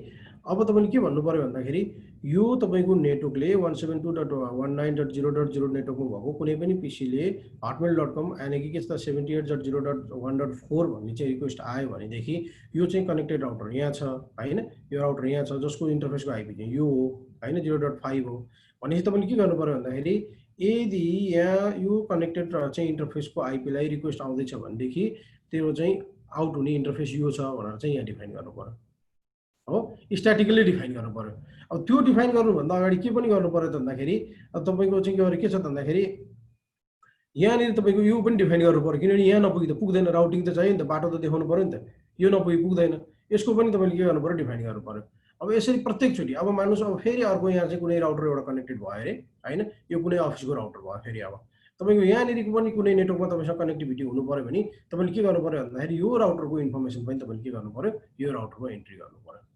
अब तपाईँले के भन्नु पर्यो भन्दाखेरि यो तपाईँको नेटवर्कले 172.19.0.0 नेटवर्कमा भएको कुनै पनि पीसीले hotmail.com यानि कि के छ त 78.0.1.4 भन्ने चाहिँ रिक्वेस्ट आयो भनेदेखि यो चाहिँ कनेक्टेड राउटर यहाँ छ हैन, यो राउटर यहाँ छ जसको इन्टरफेसको आइपी चाहिँ यो हो हैन, 0.5 हो भनेपछि तपाईँले के गर्नु पर्यो भन्दाखेरि यदि यहाँ यो कनेक्टेड चाहिँ इन्टरफेसको आइपीलाई रिक्वेस्ट आउँदैछ भनेदेखि त्यो चाहिँ आउट हुने इन्टरफेस यो छ भनेर चाहिँ यहाँ डिफाइन गर्नु पर्यो हो, स्ट्याटिकली डिफाइन गर्नु पर्यो। अब त्यो डिफाइन गर्नुभन्दा अगाडि के पनि गर्नु पर्यो त भन्दाखेरि तपाईँको चाहिँ के छ त भन्दाखेरि यहाँनिर तपाईँको यो पनि डिफाइन गर्नु पर्यो, किनभने यहाँ नपुगी त पुग्दैन, राउटिङ त चाहियो नि त, बाटो त देखाउनु पर्यो नि त, यो नपुगी पुग्दैन, यसको पनि तपाईँले के गर्नु पर्यो डिफाइन गर्नु पर्यो। अब यसरी प्रत्येकचोटि अब मान्नुहोस् अब फेरि अर्को यहाँ चाहिँ कुनै राउटर एउटा कनेक्टेड भयो अरे हैन, यो कुनै अफिसको राउटर भयो फेरि अब तपाईँको यहाँनिर पनि कुनै नेटवर्कमा तपाईँसँग कनेक्टिभिटी हुनु पर्यो भने तपाईँले के गर्नु पर्यो भन्दाखेरि यो राउटरको इन्फर्मेसन पनि तपाईँले के गर्नु पर्यो, यो राउटरमा एन्ट्री गर्नु पर्यो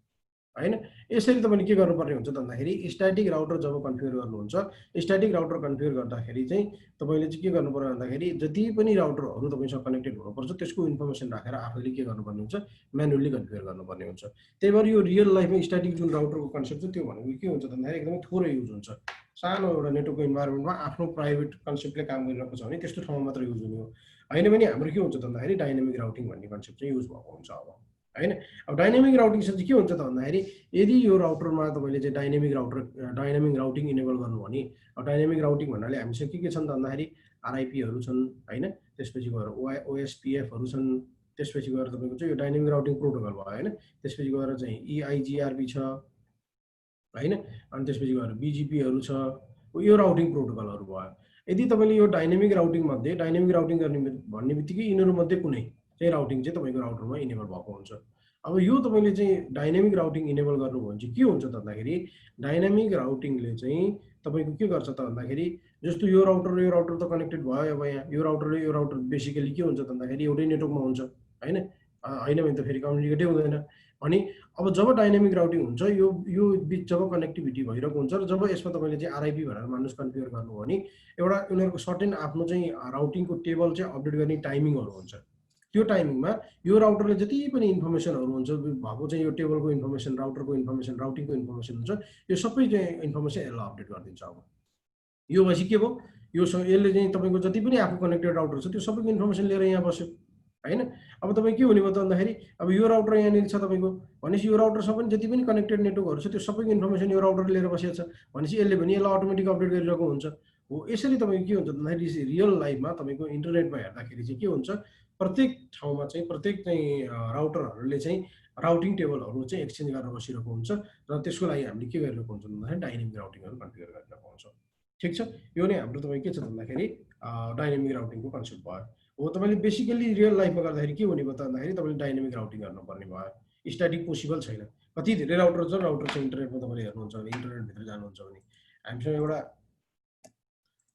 हैन। यसरी तपाईँले के गर्नुपर्ने हुन्छ त भन्दाखेरि स्ट्याटिक राउटर जब कन्फिगर गर्नुहुन्छ, स्ट्याटिक राउटर कन्फिगर गर्दाखेरि चाहिँ तपाईँले चाहिँ के गर्नु पर्यो भन्दाखेरि जति पनि राउटरहरू तपाईँसँग कनेक्टेड हुनुपर्छ त्यसको इन्फर्मेसन राखेर आफैले के गर्नुपर्ने हुन्छ, म्यानुअली कन्फिगर गर्नुपर्ने हुन्छ। त्यही भएर यो रियल लाइफमा स्ट्याटिक जुन राउटरको कन्सेप्ट छ त्यो भनेको के हुन्छ त भन्दाखेरि एकदमै थोरै युज हुन्छ। सानो एउटा नेटवर्कको इन्भाइरोमेन्टमा आफ्नो प्राइभेट कन्सेप्टले काम गरिरहेको छ भने त्यस्तो ठाउँमा मात्र युज हुने हो हैन भने हाम्रो के हुन्छ त भन्दाखेरि डाइनामिक राउटिङ भन्ने कन्सेप्ट चाहिँ युज भएको हुन्छ अब हैन। अब डाइनामिक राउटिङ चाहिँ के हुन्छ त भन्दाखेरि यदि यो राउटरमा तपाईँले चाहिँ डाइनामिक राउटिङ इनेबल गर्नु भने, अब डाइनामिक राउटिङ भन्नाले हामीसँग के छन् त भन्दाखेरि आरआइपीहरू छन् हैन, त्यसपछि गएर ओएसपीएफहरू छन्, त्यसपछि गएर तपाईँको चाहिँ यो डाइनामिक राउटिङ प्रोटोकल भयो हैन, त्यसपछि गएर चाहिँ EIGRP छ हैन, अनि त्यसपछि गएर BGPहरू छ, यो राउटिङ प्रोटोकलहरू भयो। यदि तपाईँले यो डाइनामिक राउटिङ गर्ने भन्ने बित्तिकै यिनीहरू मध्ये कुनै चाहिँ राउटिङ चाहिँ तपाईँको राउटरमा इनेबल भएको हुन्छ। अब यो तपाईँले चाहिँ डाइनामिक राउटिङ इनेबल गर्नुभयो भने चाहिँ के हुन्छ त भन्दाखेरि डाइनामिक राउटिङले चाहिँ तपाईँको के गर्छ त भन्दाखेरि जस्तो यो राउटर त कनेक्टेड भयो, अब यहाँ यो राउटर बेसिकली के हुन्छ त भन्दाखेरि एउटै नेटवर्कमा हुन्छ हैन, हैन भने त फेरि कम्युनिकेटै हुँदैन अनि अब जब डाइनामिक राउटिङ हुन्छ यो बिच जब कनेक्टिभिटी भइरहेको हुन्छ र जब यसमा तपाईँले चाहिँ आरआइपी भनेर मान्नुहोस् कन्फिगर गर्नु भने एउटा उनीहरूको सर्टेन आफ्नो चाहिँ राउटिङको टेबल चाहिँ अपडेट गर्ने टाइमिङहरू हुन्छ। त्यो टाइमिङमा यो राउटरले जति पनि इन्फर्मेसनहरू हुन्छ भएको चाहिँ यो टेबलको इन्फर्मेसन, राउटरको इन्फर्मेसन, राउटिङको इन्फर्मेसन हुन्छ, यो सबै चाहिँ इन्फर्मेसन यसलाई अपडेट गरिदिन्छ। अब यो भएपछि के भयो, यसले चाहिँ तपाईँको जति पनि आफू कनेक्टेड राउटर छ त्यो सबैको इन्फर्मेसन लिएर यहाँ बस्यो हैन। अब तपाईँ के हुने भयो त भन्दाखेरि अब यो राउटर यहाँनिर छ तपाईँको भनेपछि यो राउटरसँग पनि जति पनि कनेक्टेड नेटवर्कहरू छ त्यो सबैको इन्फर्मेसन यो राउटरले लिएर बसेको छ भनेपछि यसले पनि यसलाई अटोमेटिक अपडेट गरिरहेको हुन्छ हो। यसरी तपाईँको के हुन्छ भन्दाखेरि रियल लाइफमा तपाईँको इन्टरनेटमा हेर्दाखेरि चाहिँ के हुन्छ, प्रत्येक ठाउँमा चाहिँ प्रत्येक चाहिँ राउटरहरूले चाहिँ राउटिङ टेबलहरू चाहिँ एक्सचेन्ज गरेर बसिरहेको हुन्छ र त्यसको लागि हामीले के गरिरहेको हुन्छ भन्दाखेरि डाइनामिक राउटिङहरू कन्फिगर गरिरहेको हुन्छ। ठिक छ, यो नै हाम्रो तपाईँ के छ भन्दाखेरि डाइनामिक राउटिङको कन्सेप्ट भयो हो। तपाईँले बेसिकली रियल लाइफमा गर्दाखेरि के हुने भयो त भन्दाखेरि तपाईँले डाइनामिक राउटिङ गर्नुपर्ने भयो, स्ट्याटिक पोसिबल छैन। कति धेरै राउटर चाहिँ इन्टरनेटमा तपाईँले हेर्नुहुन्छ भने इन्टरनेटभित्र जानुहुन्छ भने हामीसँग एउटा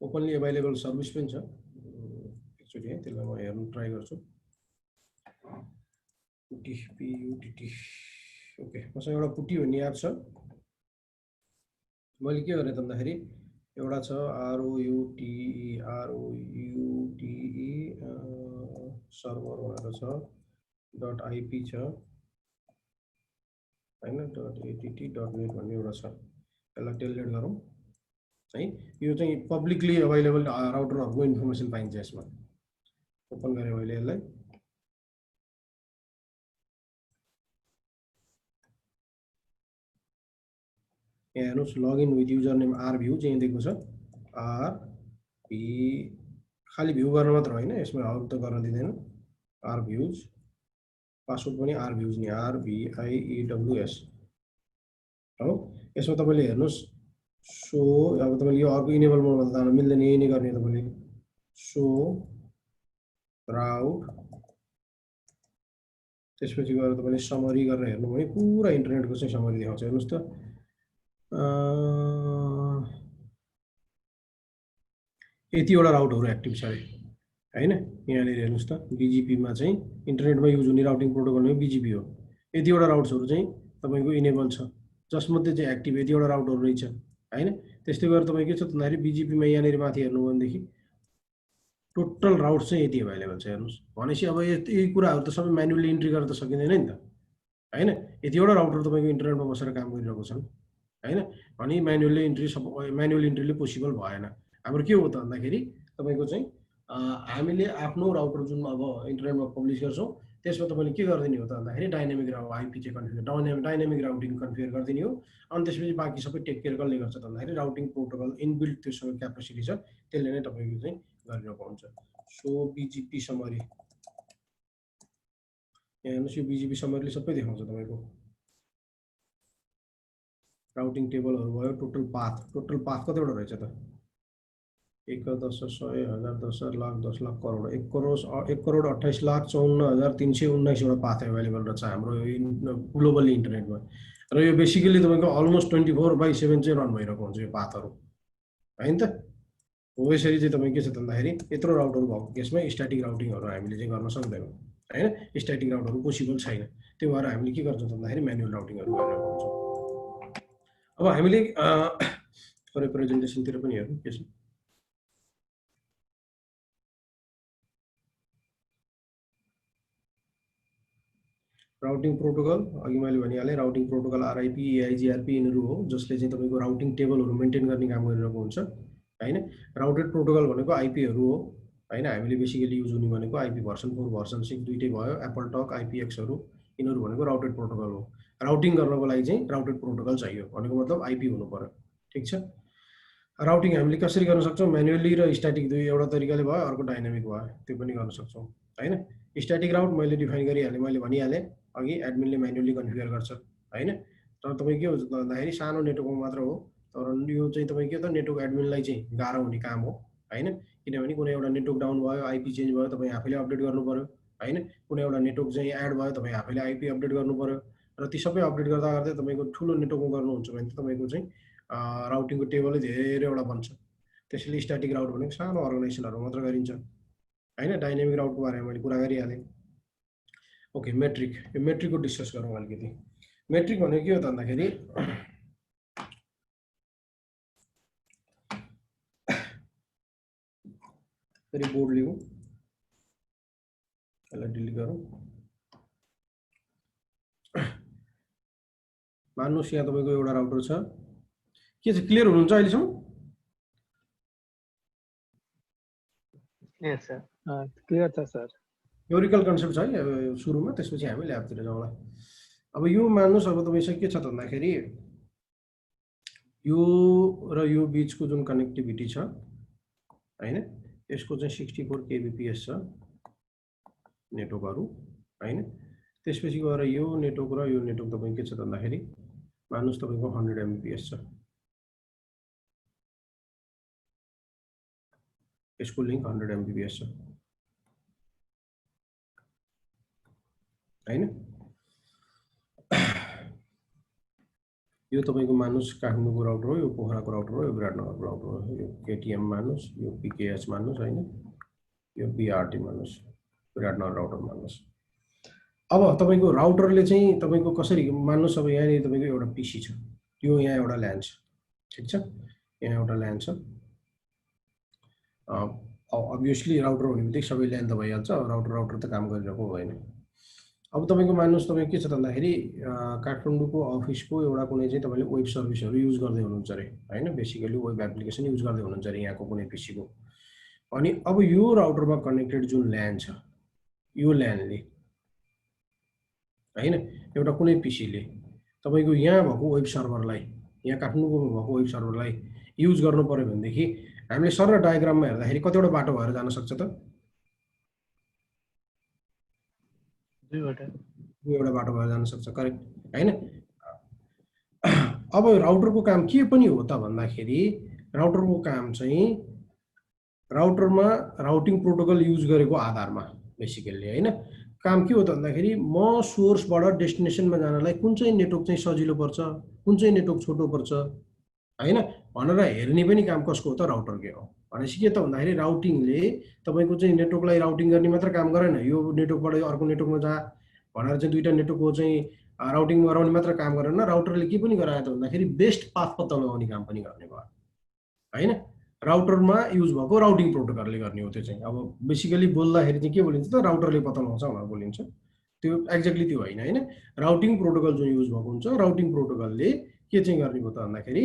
ओपनली एभाइलेबल सर्भिस पनि छ, एकचोटि है त्यसलाई म हेर्नु ट्राई गर्छु। पुटी ओके, मसँग एउटा पुटी भन्ने एप छ, मैले के गरेँ त भन्दाखेरि एउटा छ ROUTE सर्भर भनेर छ .IP छ हैन, .att.net भन्ने एउटा छ, यसलाई टेलनेट गरौँ है। यो चाहिँ पब्लिकली अभाइलेबल राउटरहरूको इन्फर्मेसन पाइन्छ यसमा। ओपन गरेँ मैले यसलाई, यहाँ हेर्नुहोस् login with user name RView चाहिँ दिएको छ, RV खालि भ्यू गर्न मात्र होइन, यसमा अरू त गर्न दिँदैन। RViews पासवर्ड पनि RViews नि, RVIEWS हो। यसमा तपाईँले हेर्नुहोस् सो, अब तपाईँले यो अर्को इनेबल मोडमा त मिल्दैन, यही नै गर्ने तपाईँले सो राउट, त्यसपछि गएर तपाईँले समरी गरेर हेर्नु भने पुरा इन्टरनेटको चाहिँ समरी देखाउँछ। हेर्नुहोस् त यतिवटा राउटहरू एक्टिभ छ अरे हैन, यहाँनिर हेर्नुहोस् त BGPमा चाहिँ इन्टरनेटमा युज हुने राउटिङ प्रोटोकल नै BGP हो। यतिवटा राउट्सहरू चाहिँ तपाईँको इनेबल छ, जसमध्ये चाहिँ एक्टिभ यतिवटा राउटहरू रहेछ हैन। त्यस्तै गरेर तपाईँ के छ भन्दाखेरि BGPमा यहाँनिर माथि हेर्नु भनेदेखि टोटल राउट चाहिँ यति अभाइलेबल छ हेर्नुहोस्। भनेपछि अब यी कुराहरू त सबै म्यानुअली इन्ट्री गरेर त सकिँदैन नि त हैन। यतिवटा राउटर तपाईँको इन्टरनेटमा बसेर काम गरिरहेको छन् हैन। अनि म्यानुअली इन्ट्री म्यानुअल इन्ट्रीले पोसिबल भएन। हाम्रो के हो त भन्दाखेरि तपाईँको चाहिँ हामीले आफ्नो राउटर जुन अब इन्टरनेटमा पब्लिस गर्छौँ त्यसमा तपाईँले के गरिदिने हो त भन्दाखेरि डाइनामिक आइपी चाहिँ कन्फिगर डाइनामिक राउटिङ कन्फिगर गरिदिने हो। अनि त्यसपछि बाँकी सबै टेक केयर कसले गर्छ त भन्दाखेरि राउटिङ प्रोटोकल इनबिल्ट त्योसँग क्यापेसिटी छ त्यसले नै तपाईँको चाहिँ गरिरहेको हुन्छ। सो बिजिपी समरी यहाँ हेर्नुहोस्, यो बिजिपी समरीले सबै देखाउँछ तपाईँको राउटिङ टेबलहरू भयो। टोटल पाथ कतिवटा रहेछ त 1 10 100 1000 10 लाख 10 लाख करोड 1 करोड 28,54,319 वटा पाथ एभाइलेबल रहेछ हाम्रो ग्लोबली इन्टरनेटमा। र यो बेसिकली तपाईँको अलमोस्ट 24/7 चाहिँ रन भइरहेको हुन्छ यो पाथहरू हैन त। हो यसरी चाहिँ तपाईँ के छ भन्दाखेरि यत्रो राउटर भएको केसमा स्ट्याटिक राउटिङहरू हामीले चाहिँ गर्न सक्दैनौँ हैन। स्ट्याटिक राउटहरू पोसिबल छैन। त्यो भएर हामीले के गर्छौँ भन्दाखेरि म्यानुअल राउटिङहरू गरिरहेको हुन्छौँ। अब हामीले प्रेजेन्टेसनतिर पनि हेरौँ के छ। राउटिङ प्रोटोकल अघि मैले भनिहालेँ, राउटिङ प्रोटोकल आरआइपी एआइजिआरपी यिनीहरू हो जसले चाहिँ तपाईँको राउटिङ टेबलहरू मेन्टेन गर्ने काम गरिरहेको हुन्छ हैन। राउटेड प्रोटोकल भनेको आइपीहरू हो हैन। हामीले बेसिकली युज हुने भनेको आइपी भर्सन 4 भर्सन 6 दुईटै भयो। एप्पल टक आइपीएक्सहरू यिनीहरू भनेको राउटेड प्रोटोकल हो। राउटिङ गर्नको लागि चाहिँ राउटेड प्रोटोकल चाहियो भनेको मतलब आइपी हुनु पर्यो। ठिक छ। राउटिङ हामीले कसरी गर्न सक्छौँ म्यानुअली र स्ट्याटिक दुई एउटा तरिकाले भयो, अर्को डाइनामिक भयो, त्यो पनि गर्न सक्छौँ हैन। स्ट्याटिक राउट मैले डिफाइन गरिहालेँ, मैले भनिहालेँ अघि एडमिनले म्यानुअली कन्फिगर गर्छ हैन। तर तपाईँ के हो भन्दाखेरि सानो नेटवर्कमा मात्र हो। तर यो चाहिँ तपाईँ के त नेटवर्क एडमिनलाई चाहिँ गाह्रो हुने काम हो हैन। किनभने कुनै एउटा नेटवर्क डाउन भयो, आइपी चेन्ज भयो, तपाईँ आफैले अपडेट गर्नु पर्यो हैन। कुनै एउटा नेटवर्क चाहिँ एड भयो, तपाईँ आफैले आइपी अपडेट गर्नु पर्यो। र ती सबै अपडेट गर्दा गर्दै तपाईँको ठुलो नेटवर्कमा गर्नुहुन्छ भने तपाईँको चाहिँ राउटिङको टेबलै धेरैवटा बन्छ। त्यसैले स्ट्याटिक राउट भनेको सानो अर्गनाइजेसनहरू मात्र गरिन्छ हैन। डाइनामिक राउटको बारेमा मैले कुरा गरिहालेँ। Okay, metric. यो मेट्रिकको डिस्कस गरौँ अलिकति। मेट्रिक भनेको के हो त भन्दाखेरि फेरि बोर्ड लिउँ, यसलाई डिलिट गरौँ। मान्नुहोस् यहाँ तपाईँको एउटा राउटर छ, के छ क्लियर हुनुहुन्छ अहिलेसम्म? यस सर, क्लियर छ सर। थ्योरिकल कन्सेप्ट छ है सुरुमा, त्यसपछि हामी ल्याबतिर जाउँला। अब यो मान्नुहोस् अब तपाईँसँग के छ त भन्दाखेरि यो र यो बिचको जुन कनेक्टिभिटी छ हैन, यसको चाहिँ 64 kbps छ नेटवर्कहरू हैन। त्यसपछि गएर यो नेटवर्क र यो नेटवर्क तपाईँ के छ त भन्दाखेरि मान्नुहोस् तपाईँको 100 mbps छ। यसको लिङ्क 100 mbps छ हैन। यो तपाईँको मान्नुहोस् काठमाडौँको राउटर हो, यो पोखराको राउटर हो, यो विराटनगरको राउटर हो। यो केटिएम मान्नुहोस्, यो पिकेएच मान्नुहोस् हैन, यो बिआरटी मान्नुहोस्, विराटनगर राउटर मान्नुहोस्। अब तपाईँको राउटरले चाहिँ तपाईँको कसरी मान्नुहोस्, अब यहाँनिर तपाईँको एउटा पिसी छ, यो यहाँ एउटा ल्यान छ, ठिक छ, यहाँ एउटा ल्यान छ। अभियसली राउटर हुने बित्तिकै सबै ल्यान त भइहाल्छ, राउटर त काम गरिरहेको होइन। अब तपाईँको मान्नुहोस् तपाईँ के छ भन्दाखेरि काठमाडौँको अफिसको एउटा कुनै चाहिँ तपाईँले वेब सर्भिसहरू युज गर्दै हुनुहुन्छ अरे हैन। बेसिकली वेब एप्लिकेसन युज गर्दै हुनुहुन्छ अरे यहाँको कुनै पिसीको। अनि अब यो राउटरमा कनेक्टेड जुन ल्यान छ, यो ल्यानले हैन एउटा कुनै पिसीले तपाईँको यहाँ भएको वेब सर्भरलाई, यहाँ काठमाडौँको भएको वेब सर्भरलाई युज गर्नु पर्यो भनेदेखि हामीले सर डायग्राममा हेर्दाखेरि कतिवटा बाटो भएर जान सक्छ त? दुईवटा बाटो भएर जान सक्छ, करेक्ट हैन। अब राउटरको काम के पनि हो त भन्दाखेरि राउटरको काम चाहिँ राउटरमा राउटिङ प्रोटोकल युज गरेको आधारमा बेसिकली हैन काम के हो त भन्दाखेरि म सोर्सबाट डेस्टिनेसनमा जानलाई कुन चाहिँ नेटवर्क चाहिँ सजिलो पर्छ, कुन चाहिँ नेटवर्क छोटो पर्छ हैन भनेर हेर्ने पनि काम कसको हो त? राउटरकै हो। भनेपछि के त भन्दाखेरि राउटिङले तपाईँको चाहिँ नेटवर्कलाई राउटिङ गर्ने मात्र काम गरेन, यो नेटवर्कबाट अर्को नेटवर्कमा जा भनेर चाहिँ दुईटा नेटवर्कको चाहिँ राउटिङ गराउने मात्र काम गरेन, राउटरले के पनि गरायो त भन्दाखेरि बेस्ट पाथ पत्ता लगाउने काम पनि गर्ने भयो हैन। राउटरमा युज भएको राउटिङ प्रोटोकलले गर्ने हो त्यो चाहिँ। अब बेसिकली बोल्दाखेरि चाहिँ के बोलिन्छ त राउटरले पत्ता लगाउँछ भनेर बोलिन्छ, त्यो एक्ज्याक्टली त्यो होइन होइन। राउटिङ प्रोटोकल जुन युज भएको हुन्छ राउटिङ प्रोटोकलले के चाहिँ गर्ने हो त भन्दाखेरि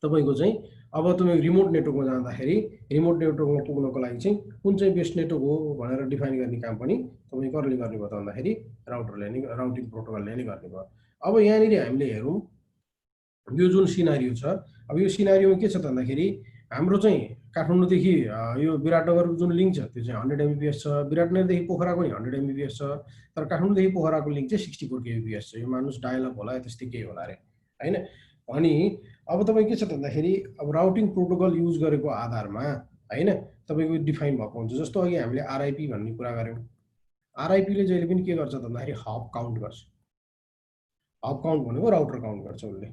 तपाईँको चाहिँ अब तपाईँ रिमोट नेटवर्कमा जाँदाखेरि रिमोट नेटवर्कमा पुग्नको लागि चाहिँ कुन चाहिँ बेस्ट नेटवर्क हो भनेर डिफाइन गर्ने काम पनि तपाईँ कसले गर्ने भयो त भन्दाखेरि राउटरले नै राउटिङ प्रोटोकलले नै गर्ने भयो। अब यहाँनिर हामीले हेरौँ यो जुन सिनारियो छ, अब यो सिनारियोमा के छ त भन्दाखेरि हाम्रो चाहिँ काठमाडौँदेखि यो विराटनगरको जुन लिङ्क छ त्यो चाहिँ 100 Mbps छ, विराटनगरदेखि पोखराको नि 100 Mbps छ, तर काठमाडौँदेखि पोखराको लिङ्क चाहिँ 64 Kbps छ। यो मानुस डायलअप होला त्यस्तै केही होला अरे होइन। अनि अब तपाईँ के छ त भन्दाखेरि अब राउटिङ प्रोटोकल युज गरेको आधारमा होइन तपाईँको डिफाइन भएको हुन्छ। जस्तो अघि हामीले आरआइपी भन्ने कुरा गऱ्यौँ, आरआइपीले जहिले पनि के गर्छ त भन्दाखेरि हब काउन्ट गर्छ। हब काउन्ट भनेको राउटर काउन्ट गर्छ उसले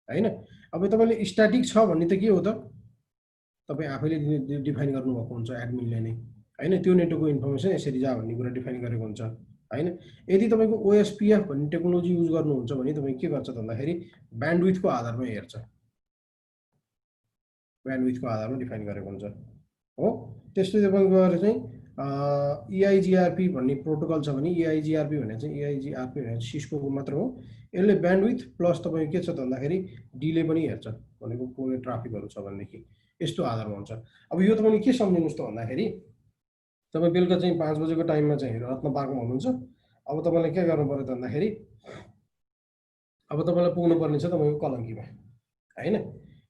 होइन। अब तपाईँले स्ट्याटिक छ भन्ने त के हो त तपाईँ आफैले डिफाइन गर्नुभएको हुन्छ एडमिनले नै होइन। त्यो नेटवर्कको इन्फर्मेसन यसरी जा भन्ने कुरा डिफाइन गरेको हुन्छ होइन। यदि तपाईँको ओएसपिएफ भन्ने टेक्नोलोजी युज गर्नुहुन्छ भने तपाईँ के गर्छ त भन्दाखेरि ब्यान्डविथको आधारमा हेर्छ, ब्यान्डविथको आधारमा डिफाइन गरेको हुन्छ हो। त्यस्तै तपाईँको गएर चाहिँ EIGRP भन्ने प्रोटोकल छ भने EIGRP भने चाहिँ EIGRP भने सिस्कोको मात्र हो। यसले ब्यान्डविथ प्लस तपाईँको के छ त भन्दाखेरि डिले पनि हेर्छ, भनेको कुनै ट्राफिकहरू छ भनेदेखि यस्तो आधारमा हुन्छ। अब यो तपाईँले के सम्झिनुहोस् त भन्दाखेरि तपाईँ बेलुका चाहिँ 5 बजेको टाइममा चाहिँ रत्न पार्कमा हुनुहुन्छ। अब तपाईँलाई के गर्नु पर्यो त भन्दाखेरि अब तपाईँलाई पुग्नु पर्ने छ तपाईँको कलङ्कीमा होइन।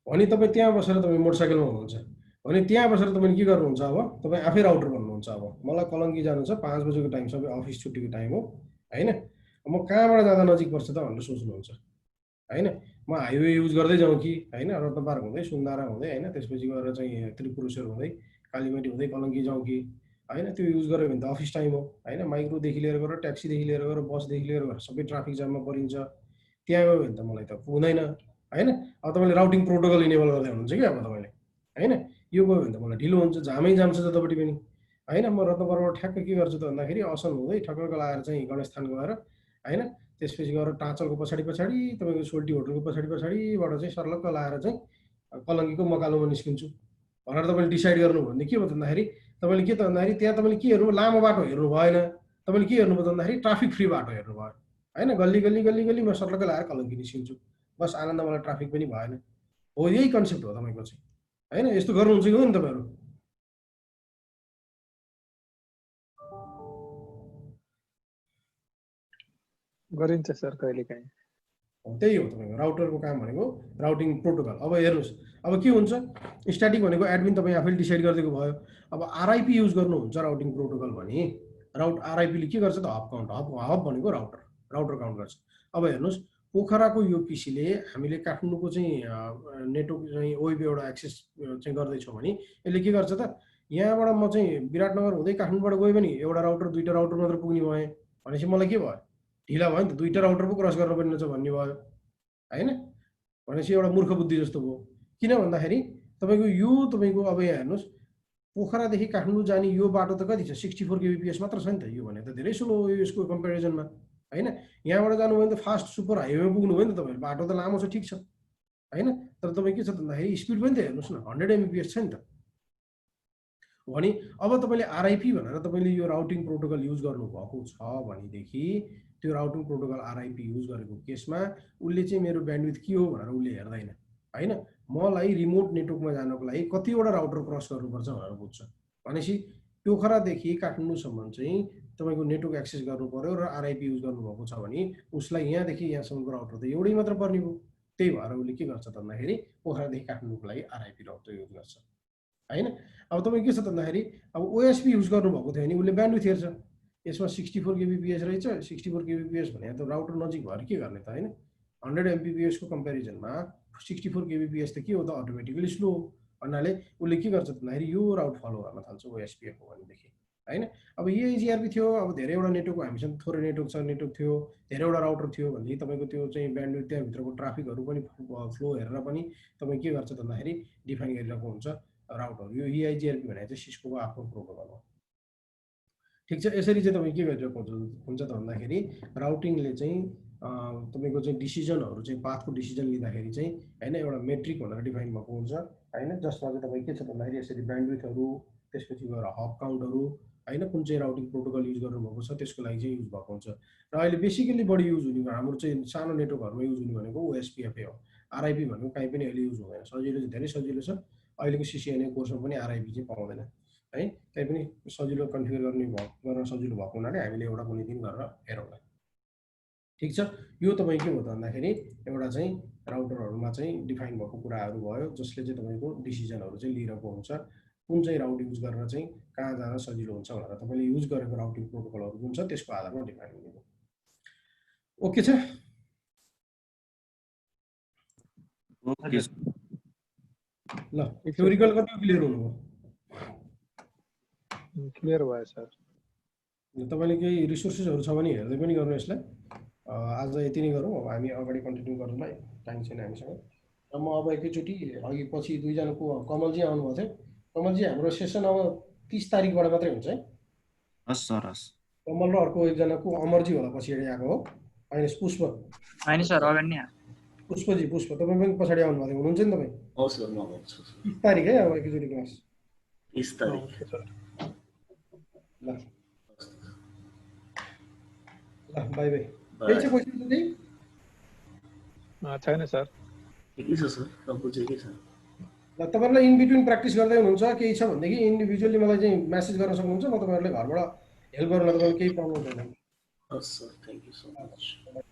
भने तपाईँ त्यहाँ बसेर तपाईँ मोटरसाइकलमा हुनुहुन्छ भने त्यहाँ बसेर तपाईँले के गर्नुहुन्छ अब तपाईँ आफै राउटर भन्नुहुन्छ। अब मलाई कलङ्की जानु छ 5 बजेको टाइम सबै अफिस छुट्टीको टाइम हो होइन, म कहाँबाट जाँदा नजिक पर्छ त भनेर सोच्नुहुन्छ होइन। म हाइवे युज गर्दै जाउँ कि होइन, रत्न पार्क हुँदै सुन्दारा हुँदै होइन, त्यसपछि गएर चाहिँ त्रिपुरेश्वर हुँदै कालीमाटी हुँदै कलङ्की जाउँ कि होइन। त्यो युज गऱ्यो भने त अफिस टाइम हो होइन। माइक्रोदेखि लिएर गएर ट्याक्सीदेखि लिएर गएर बसदेखि लिएर गएर सबै ट्राफिक जाममा परिन्छ, त्यहाँ गयो भने त मलाई त पुग्दैन होइन। अब तपाईँले राउटिङ प्रोटोकल इनेबल गर्दै हुनुहुन्छ कि अब तपाईँले होइन, यो गयो भने त मलाई ढिलो हुन्छ, जामै जान्छ जतापट्टि पनि होइन। म रत्नगरबाट ठ्याक्क के गर्छु त भन्दाखेरि असन हुँदै ठक्क लगाएर चाहिँ गणेश थान गएर होइन, त्यसपछि गएर टाँचलको पछाडि पछाडि तपाईँको सोल्टी होटलको पछाडि पछाडिबाट चाहिँ सर्लक्क लगाएर चाहिँ कलङ्कीको मकालोमा निस्किन्छु भनेर तपाईँले डिसाइड गर्नुभयो भने के भयो त भन्दाखेरि तपाईँले के त भन्दाखेरि त्यहाँ तपाईँले के हेर्नु लामो बाटो हेर्नु भएन, तपाईँले के हेर्नुभयो त भन्दाखेरि ट्राफिक फ्री बाटो हेर्नु भयो होइन। गल्ली गल्ली गल्ली गल्ली म सर्लक्क लगाएर कलङ्की निस्किन्छु, बस आनन्द, मलाई ट्राफिक पनि भएन। हो यही कन्सेप्ट हो तपाईँको चाहिँ होइन। यस्तो गर्नुहुन्छ कि हुँदैन तपाईँहरू? गरिन्छ सर कहिलेकाहीँ। त्यही हो तपाईँको राउटरको काम भनेको राउटिङ प्रोटोकल। अब हेर्नुहोस् अब के हुन्छ, स्ट्याटिक भनेको एडमिन तपाईँ आफैले डिसाइड गरिदिएको भयो। अब आरआइपी युज गर्नुहुन्छ राउटिङ प्रोटोकल भने आरआइपीले के गर्छ त हब काउन्ट, हब भनेको राउटर काउन्ट गर्छ। अब हेर्नुहोस् पोखराको यो पिसीले हामीले काठमाडौँको चाहिँ नेटवर्क चाहिँ वेब एउटा एक्सेस चाहिँ गर्दैछौँ भने यसले के गर्छ त यहाँबाट म चाहिँ विराटनगर हुँदै काठमाडौँबाट गयो भने एउटा राउटर दुईवटा राउटर मात्र पुग्ने भएँ भनेपछि मलाई के भयो, ढिला भयो नि त, दुईवटा राउटर पो क्रस गर्नुपर्ने रहेछ भन्ने भयो होइन। भनेपछि एउटा मूर्ख बुद्धि जस्तो भयो। किन भन्दाखेरि तपाईँको यो तपाईँको अब यहाँ हेर्नुहोस् पोखरादेखि काठमाडौँ जाने यो बाटो त कति छ 64 Kbps मात्र छ नि त। यो भने त धेरै स्लो हो यसको कम्पेरिजनमा होइन। यहाँबाट जानुभयो भने त फास्ट सुपर हाइवेमा पुग्नुभयो नि त तपाईँहरू, बाटो त लामो छ ठिक छ होइन, तर तपाईँ के छ भन्दाखेरि स्पिड पनि त हेर्नुहोस् न 100 Mbps छ नि त। भने अब तपाईँले आरआइपी भनेर तपाईँले यो राउटिङ प्रोटोकल युज गर्नुभएको छ भनेदेखि त्यो राउटिङ प्रोटोकल आरआइपी युज गरेको केसमा उसले चाहिँ मेरो ब्यान्डविथ के हो भनेर उसले हेर्दैन होइन। मलाई रिमोट नेटवर्कमा जानको लागि कतिवटा राउटर क्रस गर्नुपर्छ भनेर बुझ्छ। भनेपछि पोखरादेखि काठमाडौँसम्म चाहिँ तपाईँको नेटवर्क एक्सेस गर्नु पर्यो र आरआइपी युज गर्नुभएको छ भने उसलाई यहाँदेखि यहाँसम्मको राउटर त एउटै मात्र पर्ने भयो। त्यही भएर उसले के गर्छ त भन्दाखेरि पोखरादेखि काठमाडौँको लागि आरआइपी राउटर युज गर्छ होइन। अब तपाईँ के छ त भन्दाखेरि अब ओएसपी युज गर्नुभएको थियो भने उसले ब्यान्डविथ हेर्छ, यसमा 64 Kbps रहेछ, 64 Kbps भने त राउटर नजिक भएर के गर्ने त होइन। 100 Mbps को कम्पेरिजनमा 64 Kbps त के हो त अटोमेटिकली स्लो भन्नाले उसले के गर्छ भन्दाखेरि यो राउट फलो गर्न थाल्छ ओएसपिएफ हो भनेदेखि होइन। अब EIGRP थियो, अब धेरैवटा नेटवर्कको हामीसँग थोरै नेटवर्क छ, नेटवर्क थियो धेरैवटा राउटर थियो भनेदेखि तपाईँको त्यो चाहिँ ब्यान्डविथ त्यहाँभित्रको ट्राफिकहरू पनि फ्लो हेरेर पनि तपाईँ के गर्छ भन्दाखेरि डिफाइन गरिरहेको हुन्छ राउटर। यो EIGRP भने चाहिँ सिस्कोको आफ्नो प्रोटोकल हो ठिक छ। यसरी चाहिँ तपाईँ के गरिरहेको हुन्छ त भन्दाखेरि राउटिङले चाहिँ तपाईँको चाहिँ डिसिजनहरू चाहिँ पाथको डिसिजन लिँदाखेरि चाहिँ होइन एउटा मेट्रिक भनेर डिफाइन भएको हुन्छ होइन, जसमा चाहिँ तपाईँ के छ भन्दाखेरि यसरी ब्यान्डविथहरू, त्यसपछि गएर हब काउन्टहरू होइन, कुन चाहिँ राउटिङ प्रोटोकल युज गर्नुभएको छ त्यसको लागि चाहिँ युज भएको हुन्छ। र अहिले बेसिकली बढी युज हुने हाम्रो चाहिँ सानो नेटवर्कहरूमा युज हुने भनेको ओएसपिएफए हो। आरआइपी भनेको कहीँ पनि अहिले युज हुँदैन। सजिलो चाहिँ धेरै सजिलो छ। अहिलेको सिसिएनए कोर्समा पनि आरआइपी चाहिँ पाउँदैन है, कहीँ पनि सजिलो कन्फिगर गर्न सजिलो भएको हुनाले हामीले एउटा कुनै दिन गरेर हेरौँला। ठिक छ, यो तपाईँ के हो त भन्दाखेरि एउटा चाहिँ राउटरहरूमा चाहिँ डिफाइन भएको कुराहरू भयो, जसले चाहिँ तपाईँको डिसिजनहरू चाहिँ लिइरहेको हुन्छ, कुन चाहिँ राउट युज गरेर चाहिँ कहाँ जान सजिलो हुन्छ भनेर तपाईँले युज गरेको राउटिङ प्रोटोकलहरू जुन छ त्यसको आधारमा डिफाइन हुने भयो। ओके छ, ओके ल थ्योरिकल कति क्लियर हुनुभयो? क्लियर भयो सर। तपाईँले केही रिसोर्सेसहरू छ भने हेर्दै पनि गर्नु यसलाई। आज यति नै गरौँ, अब हामी अगाडि कन्टिन्यू गर्नुला, टाइम छैन हामीसँग। र म अब एकैचोटि अघि पछि दुईजनाको कमलजी आउनुभएको थियो। कमलजी हाम्रो सेसन अब 30 तारिकबाट मात्रै हुन्छ है? हस् सर हस्। कमल र अर्को एकजनाको अमरजी होला पछाडि आएको हो, होइन पुष्प? होइन सर अगाडि नै पुष्पजी, पुष्प तपाईँ पनि पछाडि आउनुभएको थियो, हुनुहुन्छ नि तपाईँ? हवस् सर, म आउँछु। 30 तारिक है अब एकैचोटि क्लास? 30 तारिक। ल ल, बाई बाई। केही छ क्वेसन चाहिँ? छैन सर। ठिकै छ सर, सब ठिकै छ। ल तपाईँहरूलाई इन बिट्विन प्र्याक्टिस गर्दै हुनुहुन्छ, केही छ भनेदेखि इन्डिभिजुअली मलाई चाहिँ म्यासेज गर्न सक्नुहुन्छ, म तपाईँहरूलाई घरबाट हेल्प गर्न तपाईँलाई केही प्रब्लम छैन। हवस् sir, thank you so much.